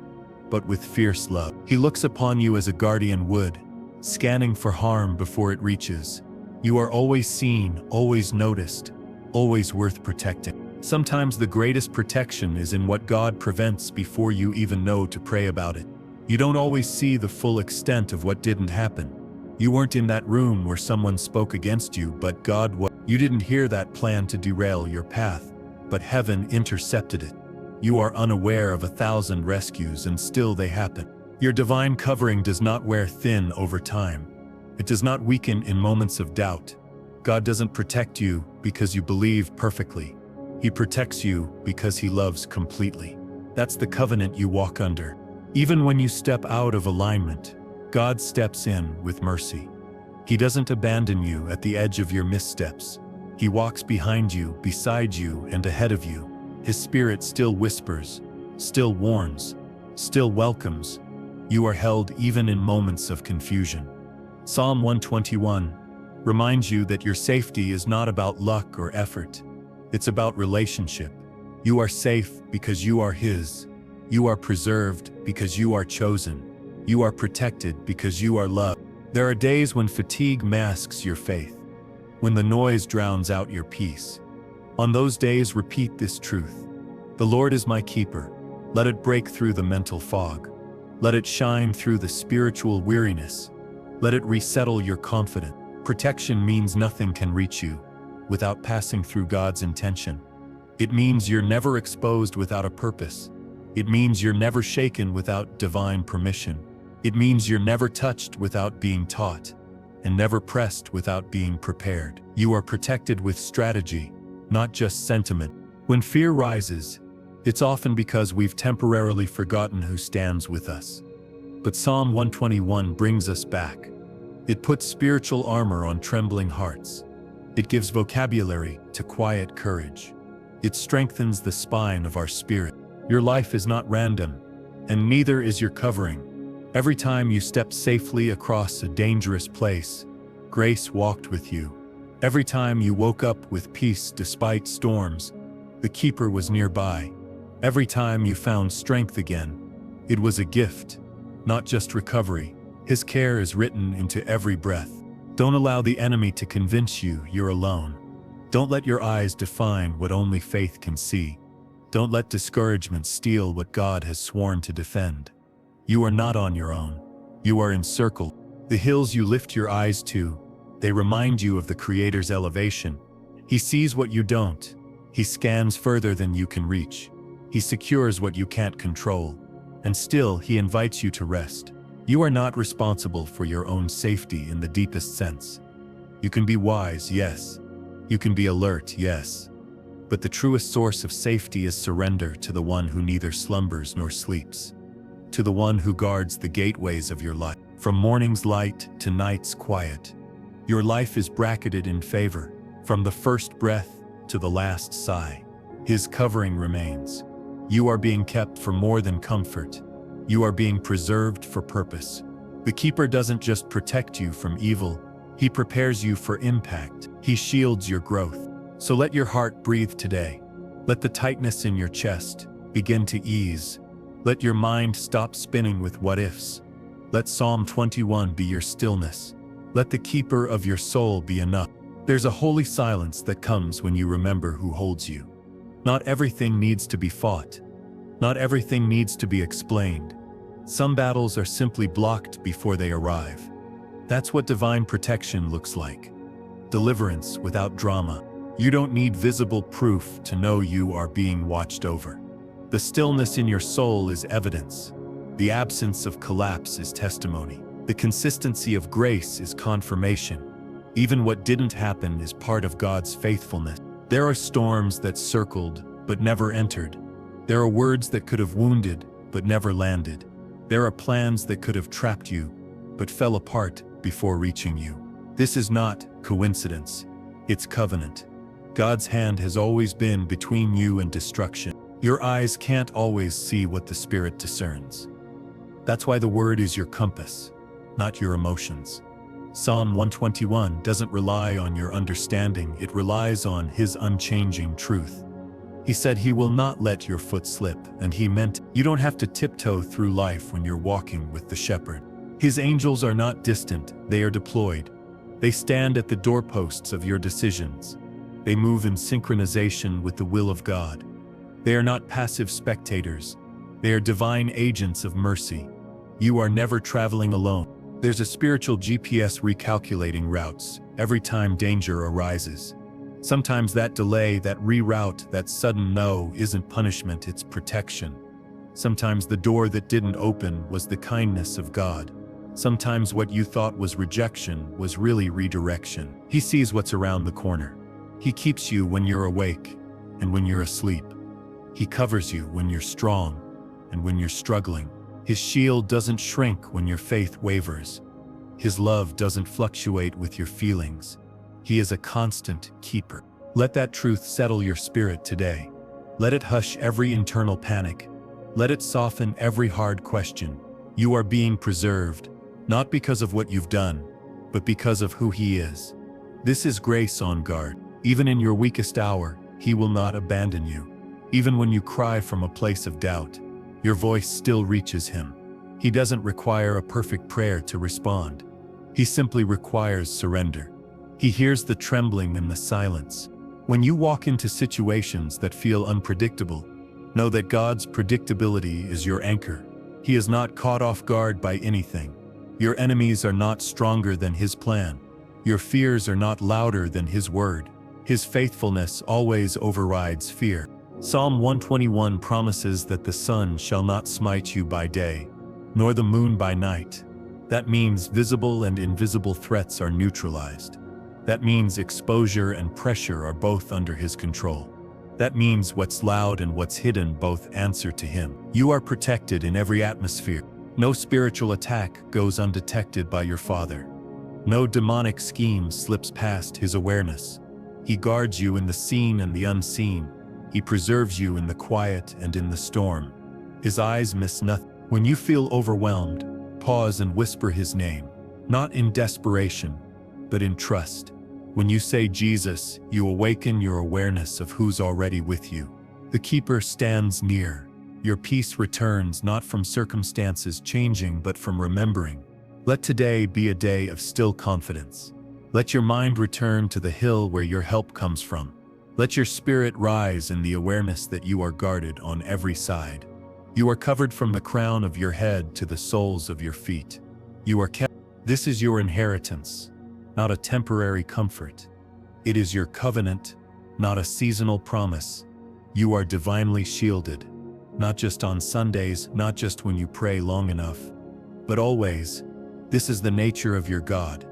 but with fierce love. He looks upon you as a guardian would, scanning for harm before it reaches. You are always seen, always noticed, always worth protecting. Sometimes the greatest protection is in what God prevents before you even know to pray about it. You don't always see the full extent of what didn't happen. You weren't in that room where someone spoke against you, but God was. You didn't hear that plan to derail your path, but heaven intercepted it. You are unaware of 1,000 rescues and still they happen. Your divine covering does not wear thin over time. It does not weaken in moments of doubt. God doesn't protect you because you believe perfectly. He protects you because He loves completely. That's the covenant you walk under. Even when you step out of alignment, God steps in with mercy. He doesn't abandon you at the edge of your missteps. He walks behind you, beside you, and ahead of you. His Spirit still whispers, still warns, still welcomes. You are held even in moments of confusion. Psalm 121 reminds you that your safety is not about luck or effort. It's about relationship. You are safe because you are His. You are preserved because you are chosen. You are protected because you are loved. There are days when fatigue masks your faith, when the noise drowns out your peace. On those days, repeat this truth. The Lord is my keeper. Let it break through the mental fog. Let it shine through the spiritual weariness. Let it resettle your confidence. Protection means nothing can reach you without passing through God's intention. It means you're never exposed without a purpose. It means you're never shaken without divine permission. It means you're never touched without being taught, and never pressed without being prepared. You are protected with strategy, not just sentiment. When fear rises, it's often because we've temporarily forgotten who stands with us. But Psalm 121 brings us back. It puts spiritual armor on trembling hearts. It gives vocabulary to quiet courage. It strengthens the spine of our spirit. Your life is not random, and neither is your covering. Every time you stepped safely across a dangerous place, grace walked with you. Every time you woke up with peace despite storms, the keeper was nearby. Every time you found strength again, it was a gift, not just recovery. His care is written into every breath. Don't allow the enemy to convince you you're alone. Don't let your eyes define what only faith can see. Don't let discouragement steal what God has sworn to defend. You are not on your own. You are encircled. The hills you lift your eyes to, they remind you of the Creator's elevation. He sees what you don't. He scans further than you can reach. He secures what you can't control. And still, He invites you to rest. You are not responsible for your own safety in the deepest sense. You can be wise, yes. You can be alert, yes. But the truest source of safety is surrender to the one who neither slumbers nor sleeps. To the one who guards the gateways of your life. From morning's light to night's quiet, your life is bracketed in favor. From the first breath to the last sigh, His covering remains. You are being kept for more than comfort. You are being preserved for purpose. The keeper doesn't just protect you from evil, He prepares you for impact. He shields your growth. So let your heart breathe today. Let the tightness in your chest begin to ease. Let your mind stop spinning with what-ifs. Let Psalm 21 be your stillness. Let the keeper of your soul be enough. There's a holy silence that comes when you remember who holds you. Not everything needs to be fought. Not everything needs to be explained. Some battles are simply blocked before they arrive. That's what divine protection looks like. Deliverance without drama. You don't need visible proof to know you are being watched over. The stillness in your soul is evidence. The absence of collapse is testimony. The consistency of grace is confirmation. Even what didn't happen is part of God's faithfulness. There are storms that circled but never entered. There are words that could have wounded but never landed. There are plans that could have trapped you but fell apart before reaching you. This is not coincidence. It's covenant. God's hand has always been between you and destruction. Your eyes can't always see what the Spirit discerns. That's why the Word is your compass, not your emotions. Psalm 121 doesn't rely on your understanding, it relies on His unchanging truth. He said He will not let your foot slip, and He meant you don't have to tiptoe through life when you're walking with the Shepherd. His angels are not distant, they are deployed. They stand at the doorposts of your decisions. They move in synchronization with the will of God. They are not passive spectators. They are divine agents of mercy. You are never traveling alone. There's a spiritual GPS recalculating routes every time danger arises. Sometimes that delay, that reroute, that sudden no isn't punishment, it's protection. Sometimes the door that didn't open was the kindness of God. Sometimes what you thought was rejection was really redirection. He sees what's around the corner. He keeps you when you're awake and when you're asleep. He covers you when you're strong and when you're struggling. His shield doesn't shrink when your faith wavers. His love doesn't fluctuate with your feelings. He is a constant keeper. Let that truth settle your spirit today. Let it hush every internal panic. Let it soften every hard question. You are being preserved, not because of what you've done, but because of who He is. This is grace on guard. Even in your weakest hour, He will not abandon you. Even when you cry from a place of doubt, your voice still reaches Him. He doesn't require a perfect prayer to respond. He simply requires surrender. He hears the trembling and the silence. When you walk into situations that feel unpredictable, know that God's predictability is your anchor. He is not caught off guard by anything. Your enemies are not stronger than His plan. Your fears are not louder than His word. His faithfulness always overrides fear. Psalm 121 promises that the sun shall not smite you by day, nor the moon by night. That means visible and invisible threats are neutralized. That means exposure and pressure are both under His control. That means what's loud and what's hidden both answer to Him. You are protected in every atmosphere. No spiritual attack goes undetected by your Father. No demonic scheme slips past His awareness. He guards you in the seen and the unseen. He preserves you in the quiet and in the storm. His eyes miss nothing. When you feel overwhelmed, pause and whisper his name, not in desperation, but in trust. When you say Jesus, you awaken your awareness of who's already with you. The keeper stands near. Your peace returns not from circumstances changing, but from remembering. Let today be a day of still confidence. Let your mind return to the hill where your help comes from. Let your spirit rise in the awareness that you are guarded on every side. You are covered from the crown of your head to the soles of your feet. You are kept. This is your inheritance, not a temporary comfort. It is your covenant, not a seasonal promise. You are divinely shielded, not just on Sundays, not just when you pray long enough, but always. This is the nature of your God.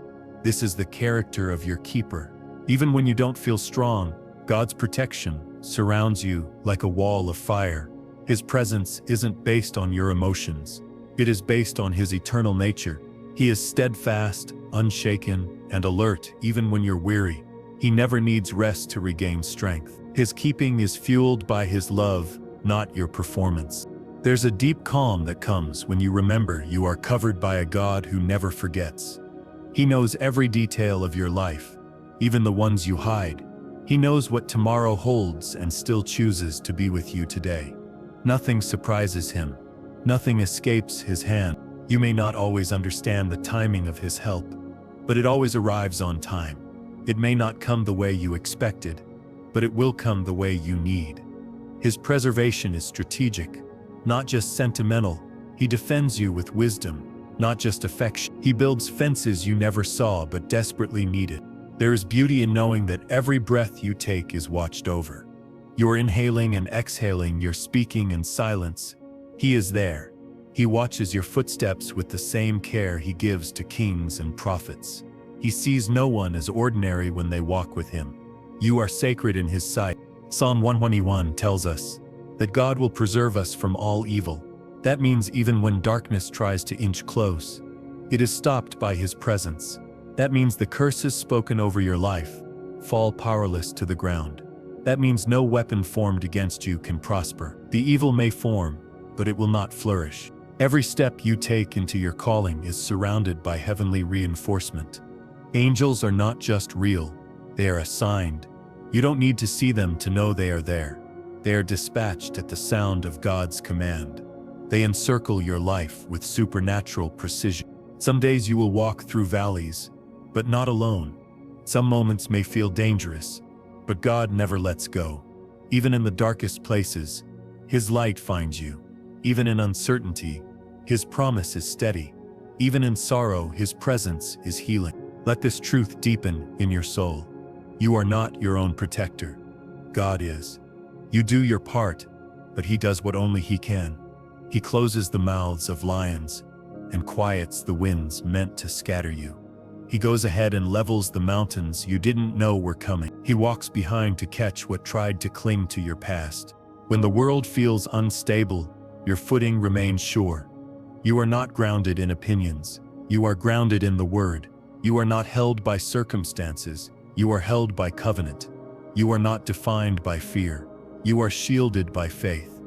This is the character of your keeper. Even when you don't feel strong, God's protection surrounds you like a wall of fire. His presence isn't based on your emotions. It is based on his eternal nature. He is steadfast, unshaken, and alert even when you're weary. He never needs rest to regain strength. His keeping is fueled by his love, not your performance. There's a deep calm that comes when you remember you are covered by a God who never forgets. He knows every detail of your life, even the ones you hide. He knows what tomorrow holds and still chooses to be with you today. Nothing surprises him. Nothing escapes his hand. You may not always understand the timing of his help, but it always arrives on time. It may not come the way you expected, but it will come the way you need. His preservation is strategic, not just sentimental. He defends you with wisdom, not just affection. He builds fences you never saw but desperately needed. There is beauty in knowing that every breath you take is watched over. You're inhaling and exhaling, you're speaking in silence. He is there. He watches your footsteps with the same care he gives to kings and prophets. He sees no one as ordinary when they walk with him. You are sacred in his sight. Psalm 121 tells us that God will preserve us from all evil. That means even when darkness tries to inch close, it is stopped by his presence. That means the curses spoken over your life fall powerless to the ground. That means no weapon formed against you can prosper. The evil may form, but it will not flourish. Every step you take into your calling is surrounded by heavenly reinforcement. Angels are not just real, they are assigned. You don't need to see them to know they are there. They are dispatched at the sound of God's command. They encircle your life with supernatural precision. Some days you will walk through valleys, but not alone. Some moments may feel dangerous, but God never lets go. Even in the darkest places, his light finds you. Even in uncertainty, his promise is steady. Even in sorrow, his presence is healing. Let this truth deepen in your soul. You are not your own protector. God is. You do your part, but he does what only he can. He closes the mouths of lions and quiets the winds meant to scatter you. He goes ahead and levels the mountains you didn't know were coming. He walks behind to catch what tried to cling to your past. When the world feels unstable, your footing remains sure. You are not grounded in opinions. You are grounded in the Word. You are not held by circumstances. You are held by covenant. You are not defined by fear. You are shielded by faith.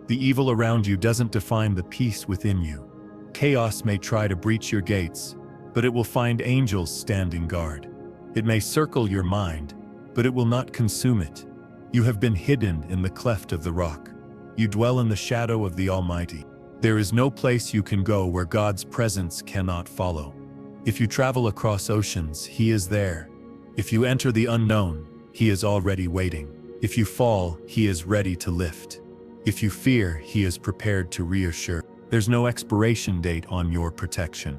The evil around you doesn't define the peace within you. Chaos may try to breach your gates, but it will find angels standing guard. It may circle your mind, but it will not consume it. You have been hidden in the cleft of the rock. You dwell in the shadow of the Almighty. There is no place you can go where God's presence cannot follow. If you travel across oceans, he is there. If you enter the unknown, he is already waiting. If you fall, he is ready to lift. If you fear, he is prepared to reassure. There's no expiration date on your protection.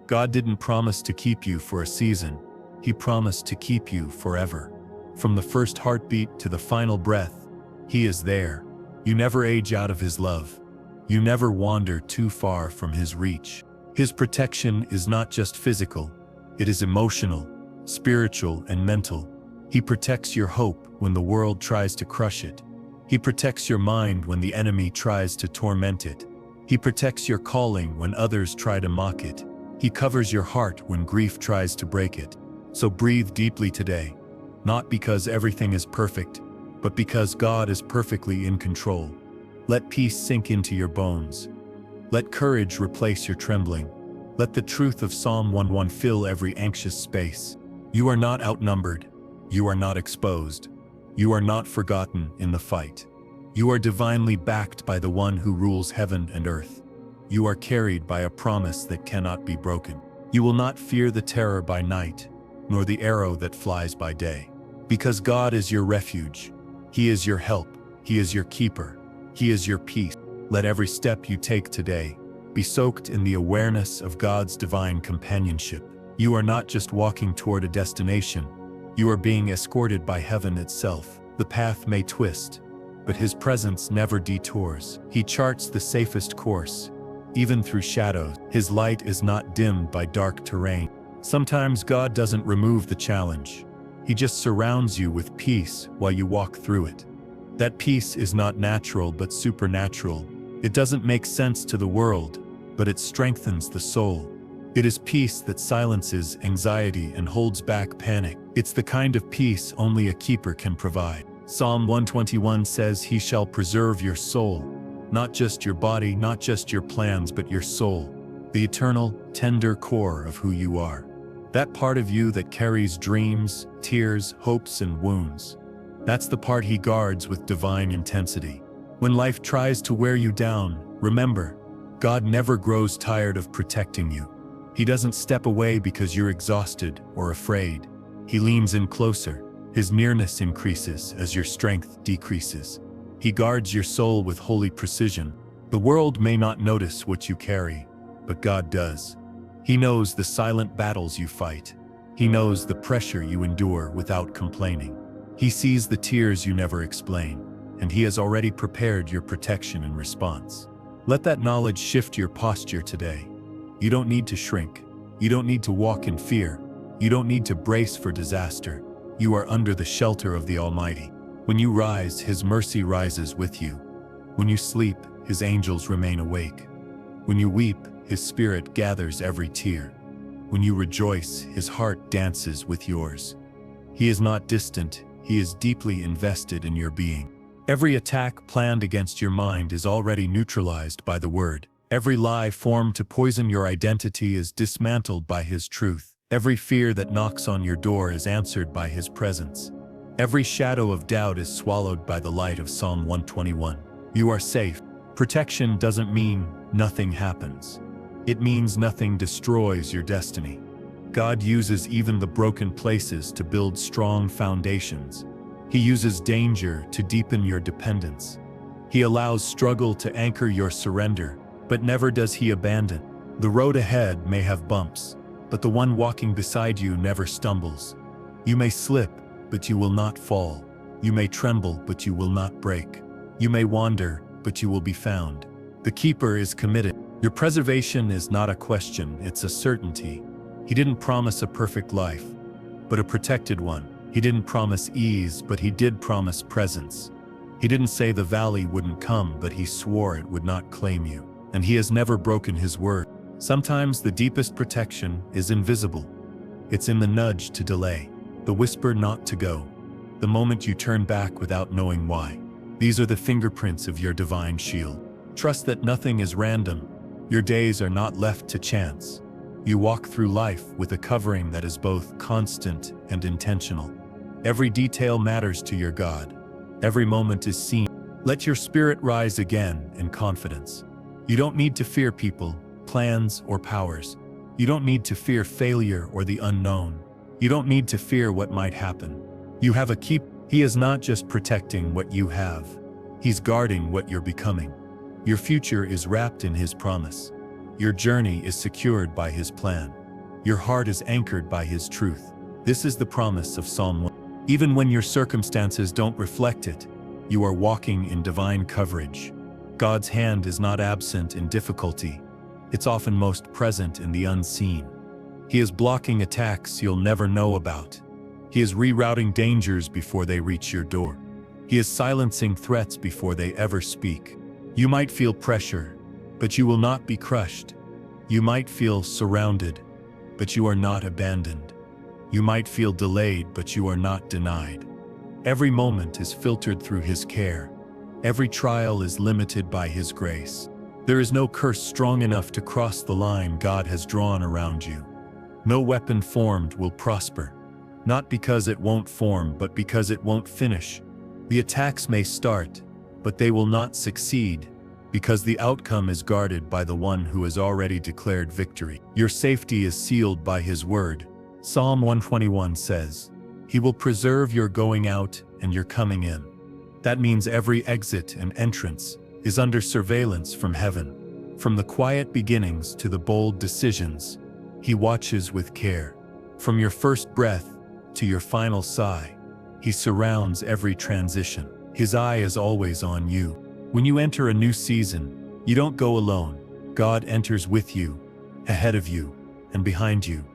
God didn't promise to keep you for a season. He promised to keep you forever. From the first heartbeat to the final breath, he is there. You never age out of his love. You never wander too far from his reach. His protection is not just physical, it is emotional, spiritual, and mental. He protects your hope when the world tries to crush it. He protects your mind when the enemy tries to torment it. He protects your calling when others try to mock it. He covers your heart when grief tries to break it. So breathe deeply today. not because everything is perfect, but because God is perfectly in control. Let peace sink into your bones. Let courage replace your trembling. Let the truth of Psalm 1:1 fill every anxious space. You are not outnumbered. You are not exposed. You are not forgotten in the fight. You are divinely backed by the one who rules heaven and earth. You are carried by a promise that cannot be broken. You will not fear the terror by night, nor the arrow that flies by day. Because God is your refuge. He is your help. He is your keeper. He is your peace. Let every step you take today be soaked in the awareness of God's divine companionship. You are not just walking toward a destination. You are being escorted by heaven itself. The path may twist, but His presence never detours. He charts the safest course, even through shadows. His light is not dimmed by dark terrain. Sometimes God doesn't remove the challenge. He just surrounds you with peace while you walk through it. That peace is not natural but supernatural. It doesn't make sense to the world, but it strengthens the soul. It is peace that silences anxiety and holds back panic. It's the kind of peace only a keeper can provide. Psalm 121 says, "He shall preserve your soul." Not just your body, not just your plans, but your soul. The eternal, tender core of who you are. That part of you that carries dreams, tears, hopes, and wounds. That's the part He guards with divine intensity. When life tries to wear you down, remember, God never grows tired of protecting you. He doesn't step away because you're exhausted or afraid. He leans in closer. His nearness increases as your strength decreases. He guards your soul with holy precision. The world may not notice what you carry, but God does. He knows the silent battles you fight. He knows the pressure you endure without complaining. He sees the tears you never explain, and He has already prepared your protection and response. Let that knowledge shift your posture today. You don't need to shrink. You don't need to walk in fear. You don't need to brace for disaster. You are under the shelter of the Almighty. When you rise, His mercy rises with you. When you sleep, His angels remain awake. When you weep, His Spirit gathers every tear. When you rejoice, His heart dances with yours. He is not distant. He is deeply invested in your being. Every attack planned against your mind is already neutralized by the Word. Every lie formed to poison your identity is dismantled by His truth. Every fear that knocks on your door is answered by His presence. Every shadow of doubt is swallowed by the light of Psalm 121. You are safe. Protection doesn't mean nothing happens. It means nothing destroys your destiny. God uses even the broken places to build strong foundations. He uses danger to deepen your dependence. He allows struggle to anchor your surrender, but never does He abandon. The road ahead may have bumps, but the one walking beside you never stumbles. You may slip, but you will not fall. You may tremble, but you will not break. You may wander, but you will be found. The keeper is committed. Your preservation is not a question, it's a certainty. He didn't promise a perfect life, but a protected one. He didn't promise ease, but He did promise presence. He didn't say the valley wouldn't come, but He swore it would not claim you. And He has never broken His word. Sometimes the deepest protection is invisible. It's in the nudge to delay, the whisper not to go, the moment you turn back without knowing why. These are the fingerprints of your divine shield. Trust that nothing is random. Your days are not left to chance. You walk through life with a covering that is both constant and intentional. Every detail matters to your God. Every moment is seen. Let your spirit rise again in confidence. You don't need to fear people, plans, or powers. You don't need to fear failure or the unknown. You don't need to fear what might happen. You have a keeper. He is not just protecting what you have. He's guarding what you're becoming. Your future is wrapped in His promise. Your journey is secured by His plan. Your heart is anchored by His truth. This is the promise of Psalm 1. Even when your circumstances don't reflect it, you are walking in divine coverage. God's hand is not absent in difficulty. It's often most present in the unseen. He is blocking attacks you'll never know about. He is rerouting dangers before they reach your door. He is silencing threats before they ever speak. You might feel pressure, but you will not be crushed. You might feel surrounded, but you are not abandoned. You might feel delayed, but you are not denied. Every moment is filtered through His care. Every trial is limited by His grace. There is no curse strong enough to cross the line God has drawn around you. No weapon formed will prosper. Not because it won't form, but because it won't finish. The attacks may start, but they will not succeed, because the outcome is guarded by the one who has already declared victory. Your safety is sealed by His word. Psalm 121 says, He will preserve your going out and your coming in. That means every exit and entrance is under surveillance from heaven. From the quiet beginnings to the bold decisions, He watches with care. From your first breath to your final sigh, He surrounds every transition. His eye is always on you. When you enter a new season, you don't go alone. God enters with you, ahead of you, and behind you.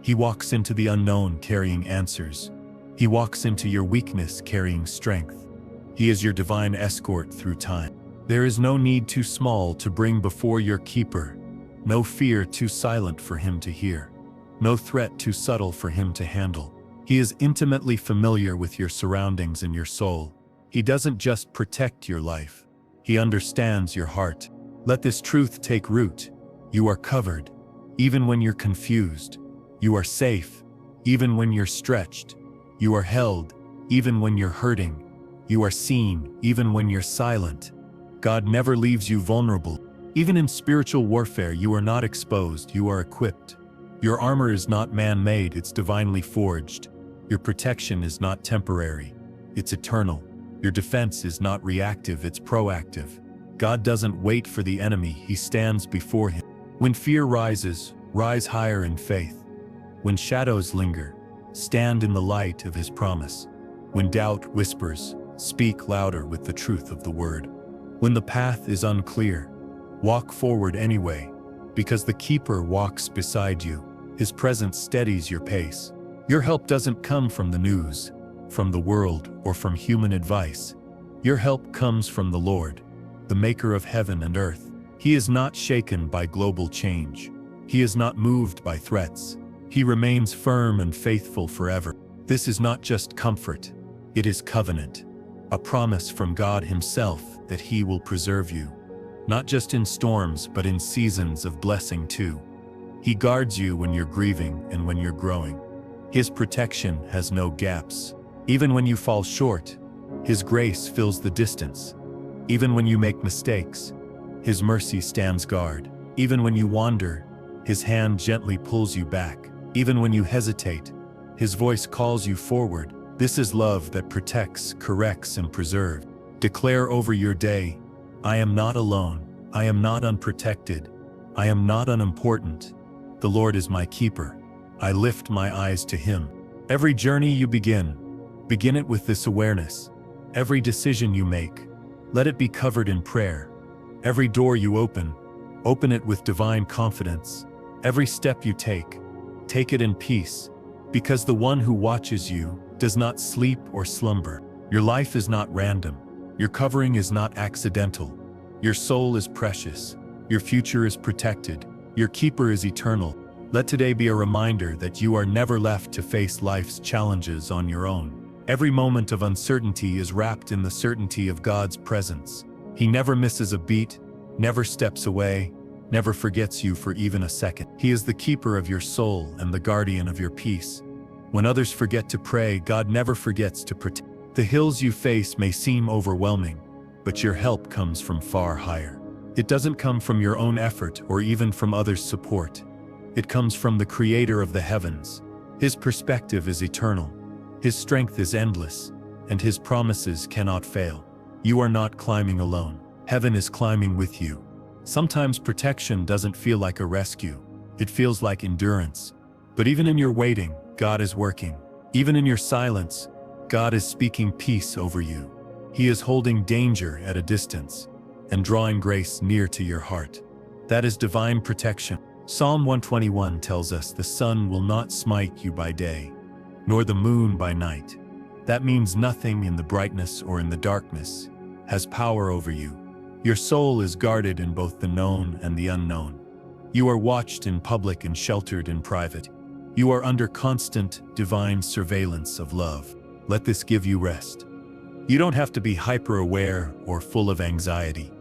He walks into the unknown carrying answers. He walks into your weakness carrying strength. He is your divine escort through time. There is no need too small to bring before your keeper, no fear too silent for Him to hear, no threat too subtle for Him to handle. He is intimately familiar with your surroundings and your soul. He doesn't just protect your life, He understands your heart. Let this truth take root. You are covered, even when you're confused. You are safe, even when you're stretched. You are held, even when you're hurting. You are seen, even when you're silent. God never leaves you vulnerable. Even in spiritual warfare, you are not exposed, you are equipped. Your armor is not man-made, it's divinely forged. Your protection is not temporary, it's eternal. Your defense is not reactive, it's proactive. God doesn't wait for the enemy, He stands before him. When fear rises, rise higher in faith. When shadows linger, stand in the light of His promise. When doubt whispers, speak louder with the truth of the word. When the path is unclear, walk forward anyway, because the keeper walks beside you. His presence steadies your pace. Your help doesn't come from the news, from the world, or from human advice. Your help comes from the Lord, the maker of heaven and earth. He is not shaken by global change. He is not moved by threats. He remains firm and faithful forever. This is not just comfort, it is covenant, a promise from God Himself that He will preserve you, not just in storms but in seasons of blessing too. He guards you when you're grieving and when you're growing. His protection has no gaps. Even when you fall short, His grace fills the distance. Even when you make mistakes, His mercy stands guard. Even when you wander, His hand gently pulls you back. Even when you hesitate, His voice calls you forward. This is love that protects, corrects, and preserves. Declare over your day, I am not alone. I am not unprotected. I am not unimportant. The Lord is my keeper. I lift my eyes to Him. Every journey you begin it with this awareness. Every decision you make, let it be covered in prayer. Every door you open it with divine confidence. Every step you take it in peace, because the one who watches you does not sleep or slumber. Your life is not random. Your covering is not accidental. Your soul is precious. Your future is protected. Your keeper is eternal. Let today be a reminder that you are never left to face life's challenges on your own. Every moment of uncertainty is wrapped in the certainty of God's presence. He never misses a beat, never steps away, never forgets you for even a second. He is the keeper of your soul and the guardian of your peace. When others forget to pray, God never forgets to protect. The hills you face may seem overwhelming, but your help comes from far higher. It doesn't come from your own effort or even from others' support. It comes from the Creator of the heavens. His perspective is eternal. His strength is endless, and His promises cannot fail. You are not climbing alone. Heaven is climbing with you. Sometimes protection doesn't feel like a rescue. It feels like endurance. But even in your waiting, God is working. Even in your silence, God is speaking peace over you. He is holding danger at a distance and drawing grace near to your heart. That is divine protection. Psalm 121 tells us the sun will not smite you by day, nor the moon by night. That means nothing in the brightness or in the darkness has power over you. Your soul is guarded in both the known and the unknown. You are watched in public and sheltered in private. You are under constant, divine surveillance of love. Let this give you rest. You don't have to be hyper-aware or full of anxiety.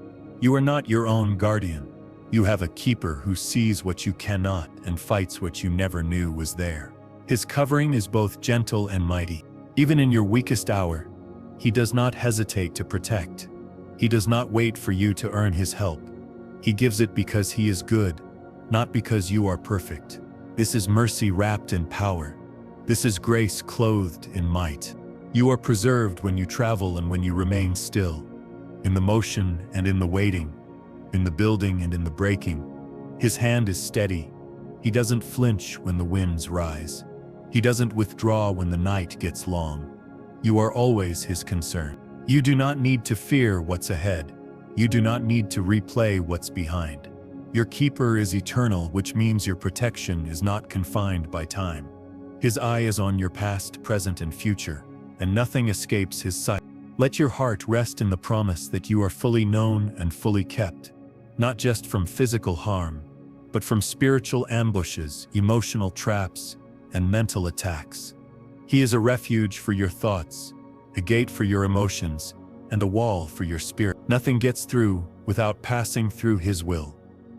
You are not your own guardian. You have a keeper who sees what you cannot and fights what you never knew was there. His covering is both gentle and mighty. Even in your weakest hour, he does not hesitate to protect. He does not wait for you to earn his help. He gives it because he is good, not because you are perfect. This is mercy wrapped in power. This is grace clothed in might. You are preserved when you travel and when you remain still. In the motion and in the waiting, in the building and in the breaking. His hand is steady. He doesn't flinch when the winds rise. He doesn't withdraw when the night gets long. You are always his concern. You do not need to fear what's ahead. You do not need to replay what's behind. Your keeper is eternal, which means your protection is not confined by time. His eye is on your past, present, and future, and nothing escapes his sight. Let your heart rest in the promise that you are fully known and fully kept, not just from physical harm, but from spiritual ambushes, emotional traps, and mental attacks. He is a refuge for your thoughts, a gate for your emotions, and a wall for your spirit. Nothing gets through without passing through his will,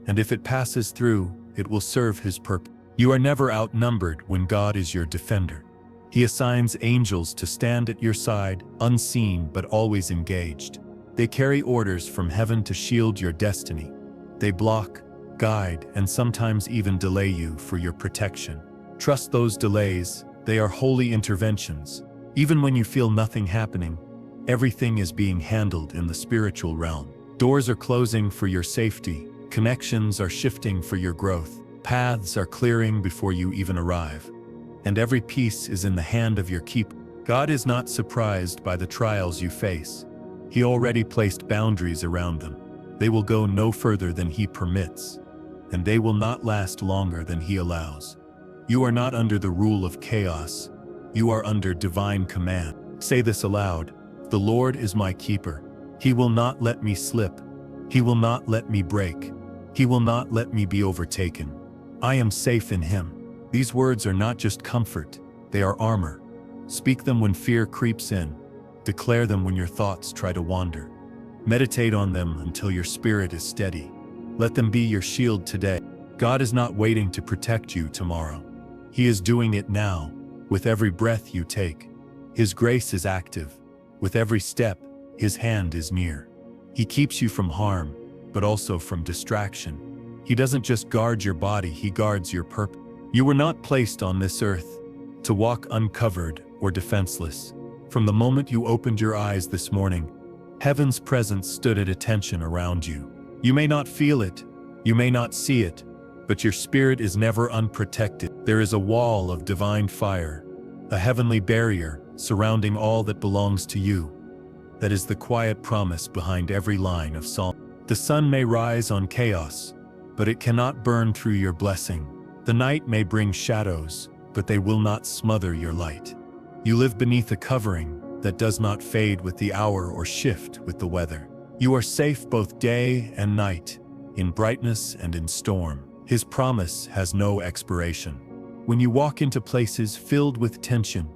and if it passes through, it will serve his purpose. You are never outnumbered when God is your defender. He assigns angels to stand at your side, unseen but always engaged. They carry orders from heaven to shield your destiny. They block, guide, and sometimes even delay you for your protection. Trust those delays. They are holy interventions. Even when you feel nothing happening, everything is being handled in the spiritual realm. Doors are closing for your safety. Connections are shifting for your growth. Paths are clearing before you even arrive. And every piece is in the hand of your keeper. God is not surprised by the trials you face. He already placed boundaries around them. They will go no further than he permits, and they will not last longer than he allows. You are not under the rule of chaos. You are under divine command. Say this aloud: the Lord is my keeper. He will not let me slip. He will not let me break. He will not let me be overtaken. I am safe in him. These words are not just comfort, they are armor. Speak them when fear creeps in. Declare them when your thoughts try to wander. Meditate on them until your spirit is steady. Let them be your shield today. God is not waiting to protect you tomorrow. He is doing it now, with every breath you take. His grace is active. With every step, his hand is near. He keeps you from harm, but also from distraction. He doesn't just guard your body, he guards your purpose. You were not placed on this earth to walk uncovered or defenseless. From the moment you opened your eyes this morning, heaven's presence stood at attention around you. You may not feel it, you may not see it, but your spirit is never unprotected. There is a wall of divine fire, a heavenly barrier surrounding all that belongs to you. That is the quiet promise behind every line of Psalm. The sun may rise on chaos, but it cannot burn through your blessing. The night may bring shadows, but they will not smother your light. You live beneath a covering that does not fade with the hour or shift with the weather. You are safe both day and night, in brightness and in storm. His promise has no expiration. When you walk into places filled with tension,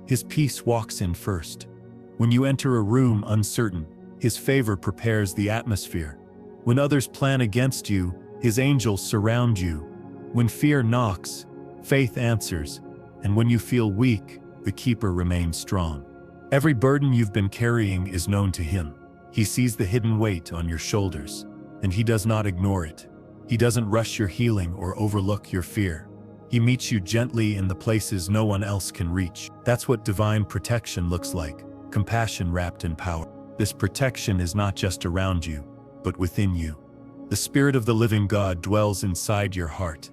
his peace walks in first. When you enter a room uncertain, his favor prepares the atmosphere. When others plan against you, his angels surround you. When fear knocks, faith answers, and when you feel weak, the keeper remains strong. Every burden you've been carrying is known to him. He sees the hidden weight on your shoulders, and he does not ignore it. He doesn't rush your healing or overlook your fear. He meets you gently in the places no one else can reach. That's what divine protection looks like, compassion wrapped in power. This protection is not just around you, but within you. The Spirit of the living God dwells inside your heart.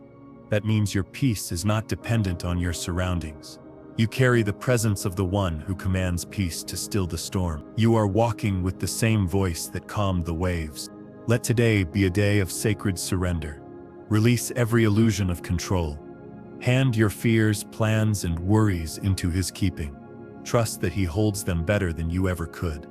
That means your peace is not dependent on your surroundings. You carry the presence of the one who commands peace to still the storm. You are walking with the same voice that calmed the waves. Let today be a day of sacred surrender. Release every illusion of control. Hand your fears, plans, and worries into his keeping. Trust that he holds them better than you ever could.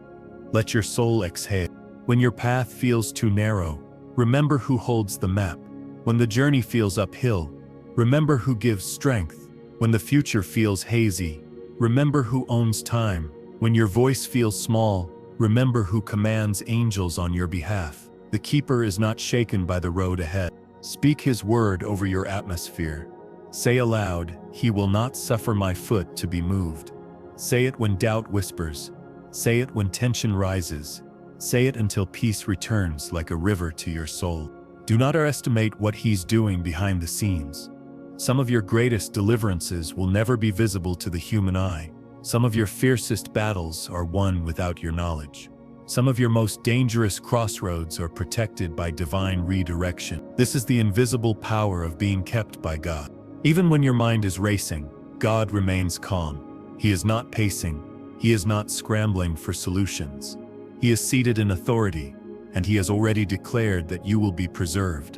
Let your soul exhale. When your path feels too narrow, remember who holds the map. When the journey feels uphill, remember who gives strength. When the future feels hazy, remember who owns time. When your voice feels small, remember who commands angels on your behalf. The keeper is not shaken by the road ahead. Speak his word over your atmosphere. Say aloud, "He will not suffer my foot to be moved." Say it when doubt whispers. Say it when tension rises. Say it until peace returns like a river to your soul. Do not underestimate what he's doing behind the scenes. Some of your greatest deliverances will never be visible to the human eye. Some of your fiercest battles are won without your knowledge. Some of your most dangerous crossroads are protected by divine redirection. This is the invisible power of being kept by God. Even when your mind is racing, God remains calm. He is not pacing. He is not scrambling for solutions. He is seated in authority, and he has already declared that you will be preserved.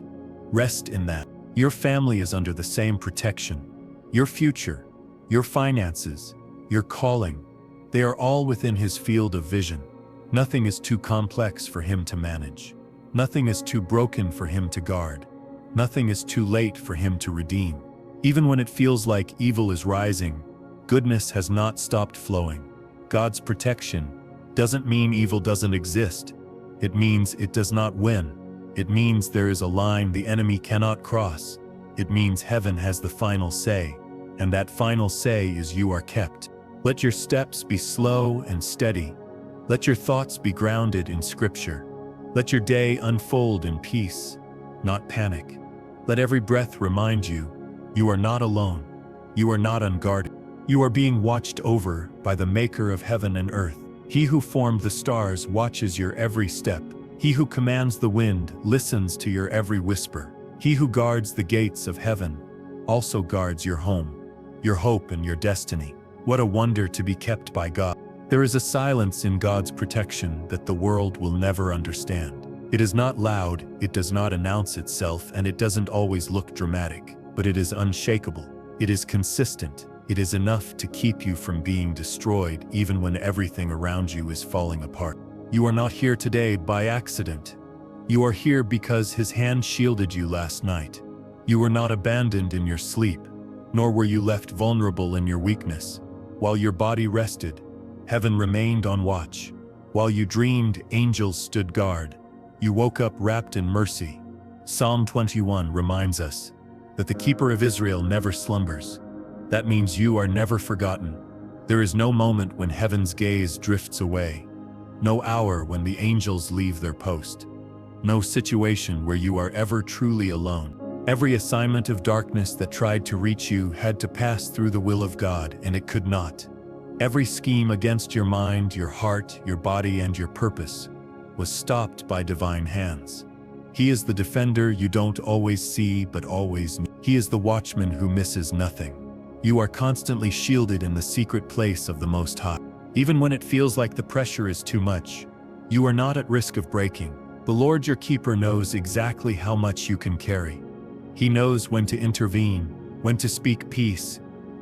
Rest in that. Your family is under the same protection. Your future, your finances, your calling, they are all within his field of vision. Nothing is too complex for him to manage. Nothing is too broken for him to guard. Nothing is too late for him to redeem. Even when it feels like evil is rising, goodness has not stopped flowing. God's protection doesn't mean evil doesn't exist. It means it does not win. It means there is a line the enemy cannot cross. It means heaven has the final say, and that final say is you are kept. Let your steps be slow and steady. Let your thoughts be grounded in Scripture. Let your day unfold in peace, not panic. Let every breath remind you, you are not alone. You are not unguarded. You are being watched over by the Maker of heaven and earth. He who formed the stars watches your every step. He who commands the wind listens to your every whisper. He who guards the gates of heaven also guards your home, your hope, and your destiny. What a wonder to be kept by God. There is a silence in God's protection that the world will never understand. It is not loud, it does not announce itself, and it doesn't always look dramatic, but it is unshakable. It is consistent. It is enough to keep you from being destroyed even when everything around you is falling apart. You are not here today by accident. You are here because his hand shielded you last night. You were not abandoned in your sleep, nor were you left vulnerable in your weakness. While your body rested, heaven remained on watch. While you dreamed, angels stood guard. You woke up wrapped in mercy. Psalm 21 reminds us that the keeper of Israel never slumbers. That means you are never forgotten. There is no moment when heaven's gaze drifts away. No hour when the angels leave their post. No situation where you are ever truly alone. Every assignment of darkness that tried to reach you had to pass through the will of God, and it could not. Every scheme against your mind, your heart, your body, and your purpose was stopped by divine hands. He is the defender you don't always see but always need. He is the watchman who misses nothing. You are constantly shielded in the secret place of the Most High. Even when it feels like the pressure is too much, you are not at risk of breaking. The Lord your keeper knows exactly how much you can carry. He knows when to intervene, when to speak peace,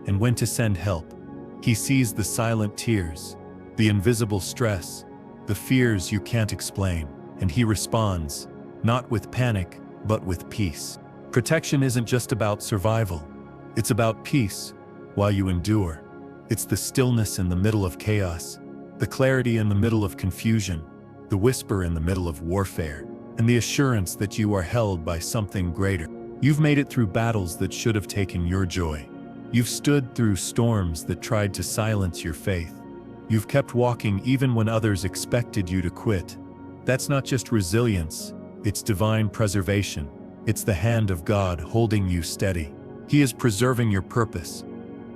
and when to send help. He sees the silent tears, the invisible stress, the fears you can't explain, and he responds, not with panic, but with peace. Protection isn't just about survival. It's about peace while you endure. It's the stillness in the middle of chaos, the clarity in the middle of confusion, the whisper in the middle of warfare, and the assurance that you are held by something greater. You've made it through battles that should have taken your joy. You've stood through storms that tried to silence your faith. You've kept walking even when others expected you to quit. That's not just resilience, it's divine preservation. It's the hand of God holding you steady. He is preserving your purpose.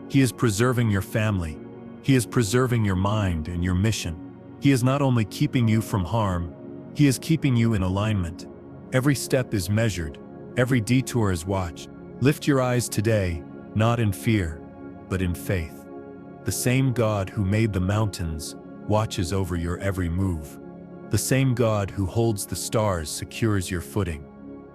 He is preserving your family. He is preserving your mind and your mission. He is not only keeping you from harm, he is keeping you in alignment. Every step is measured. Every detour is watched. Lift your eyes today, not in fear, but in faith. The same God who made the mountains watches over your every move. The same God who holds the stars secures your footing.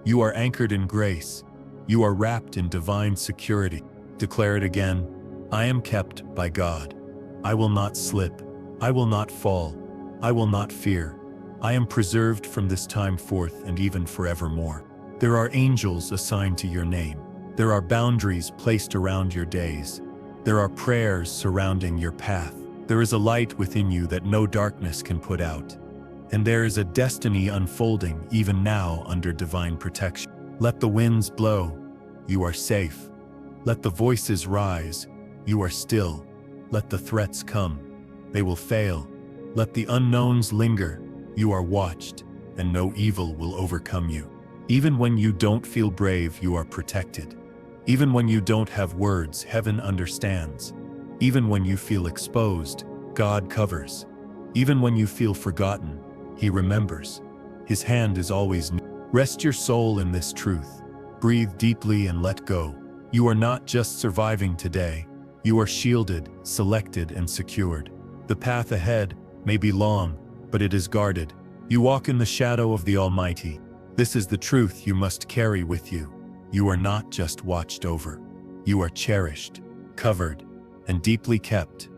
You are anchored in grace. You are wrapped in divine security. Declare it again. I am kept by God. I will not slip. I will not fall. I will not fear. I am preserved from this time forth and even forevermore. There are angels assigned to your name. There are boundaries placed around your days. There are prayers surrounding your path. There is a light within you that no darkness can put out. And there is a destiny unfolding even now under divine protection. Let the winds blow, you are safe. Let the voices rise, you are still. Let the threats come, they will fail. Let the unknowns linger, you are watched, and no evil will overcome you. Even when you don't feel brave, you are protected. Even when you don't have words, heaven understands. Even when you feel exposed, God covers. Even when you feel forgotten, He remembers. His hand is always near. Rest your soul in this truth. Breathe deeply and let go. You are not just surviving today. You are shielded, selected, and secured. The path ahead may be long, but it is guarded. You walk in the shadow of the Almighty. This is the truth you must carry with you. You are not just watched over. You are cherished, covered, and deeply kept.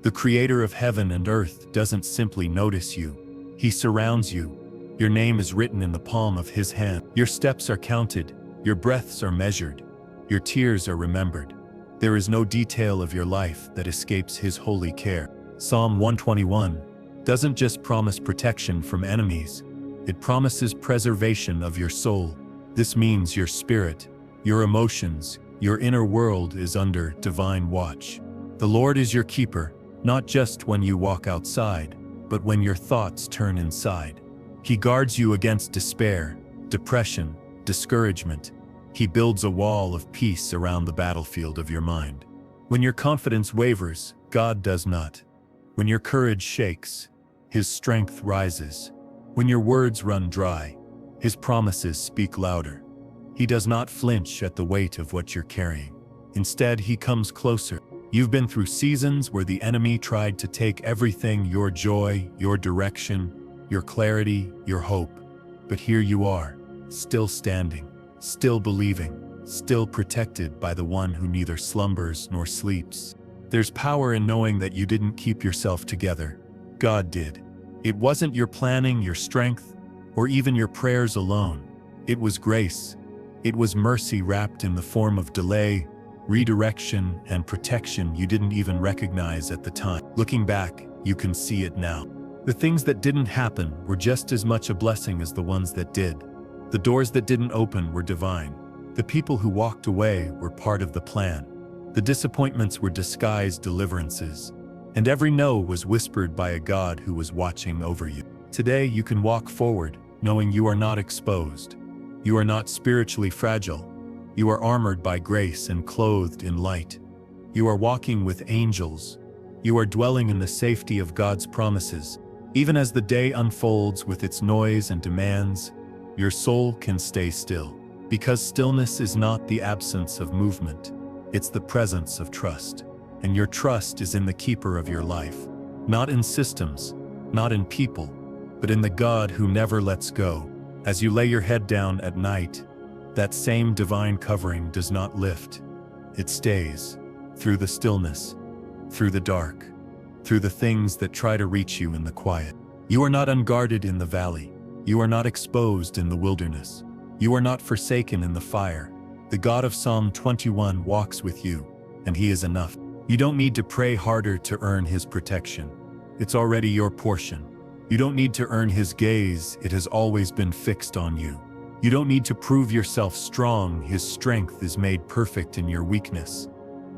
The Creator of heaven and earth doesn't simply notice you. He surrounds you. Your name is written in the palm of His hand. Your steps are counted. Your breaths are measured. Your tears are remembered. There is no detail of your life that escapes His holy care. Psalm 121 doesn't just promise protection from enemies. It promises preservation of your soul. This means your spirit, your emotions, your inner world is under divine watch. The Lord is your keeper, not just when you walk outside, but when your thoughts turn inside. He guards you against despair, depression, discouragement. He builds a wall of peace around the battlefield of your mind. When your confidence wavers, God does not. When your courage shakes, His strength rises. When your words run dry, His promises speak louder. He does not flinch at the weight of what you're carrying. Instead, He comes closer. You've been through seasons where the enemy tried to take everything, your joy, your direction, your clarity, your hope. But here you are, still standing, still believing, still protected by the one who neither slumbers nor sleeps. There's power in knowing that you didn't keep yourself together. God did. It wasn't your planning, your strength, or even your prayers alone. It was grace. It was mercy wrapped in the form of delay, redirection, and protection you didn't even recognize at the time. Looking back, you can see it now. The things that didn't happen were just as much a blessing as the ones that did. The doors that didn't open were divine. The people who walked away were part of the plan. The disappointments were disguised deliverances. And every no was whispered by a God who was watching over you. Today you can walk forward, knowing you are not exposed. You are not spiritually fragile. You are armored by grace and clothed in light. You are walking with angels. You are dwelling in the safety of God's promises. Even as the day unfolds with its noise and demands, your soul can stay still. Because stillness is not the absence of movement. It's the presence of trust. And your trust is in the keeper of your life. Not in systems, not in people, but in the God who never lets go. As you lay your head down at night, that same divine covering does not lift. It stays, through the stillness, through the dark, through the things that try to reach you in the quiet. You are not unguarded in the valley. You are not exposed in the wilderness. You are not forsaken in the fire. The God of Psalm 21 walks with you, and He is enough. You don't need to pray harder to earn His protection. It's already your portion. You don't need to earn His gaze. It has always been fixed on you. You don't need to prove yourself strong. His strength is made perfect in your weakness.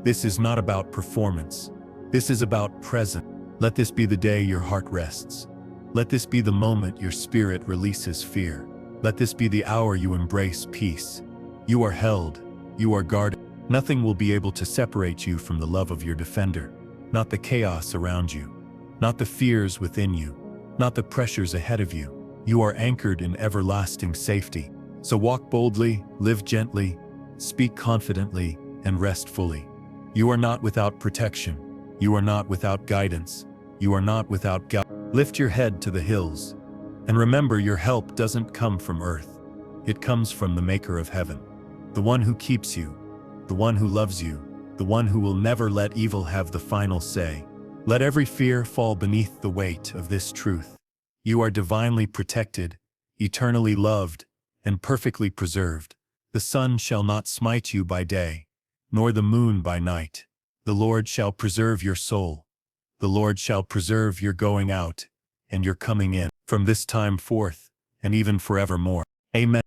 This is not about performance. This is about presence. Let this be the day your heart rests. Let this be the moment your spirit releases fear. Let this be the hour you embrace peace. You are held. You are guarded. Nothing will be able to separate you from the love of your defender. Not the chaos around you. Not the fears within you. Not the pressures ahead of you. You are anchored in everlasting safety. So walk boldly, live gently, speak confidently, and rest fully. You are not without protection. You are not without guidance. You are not without God. Lift your head to the hills. And remember, your help doesn't come from earth. It comes from the Maker of heaven. The one who keeps you. The one who loves you. The one who will never let evil have the final say. Let every fear fall beneath the weight of this truth. You are divinely protected, eternally loved, and perfectly preserved. The sun shall not smite you by day, nor the moon by night. The Lord shall preserve your soul. The Lord shall preserve your going out and your coming in, from this time forth, and even forevermore. Amen.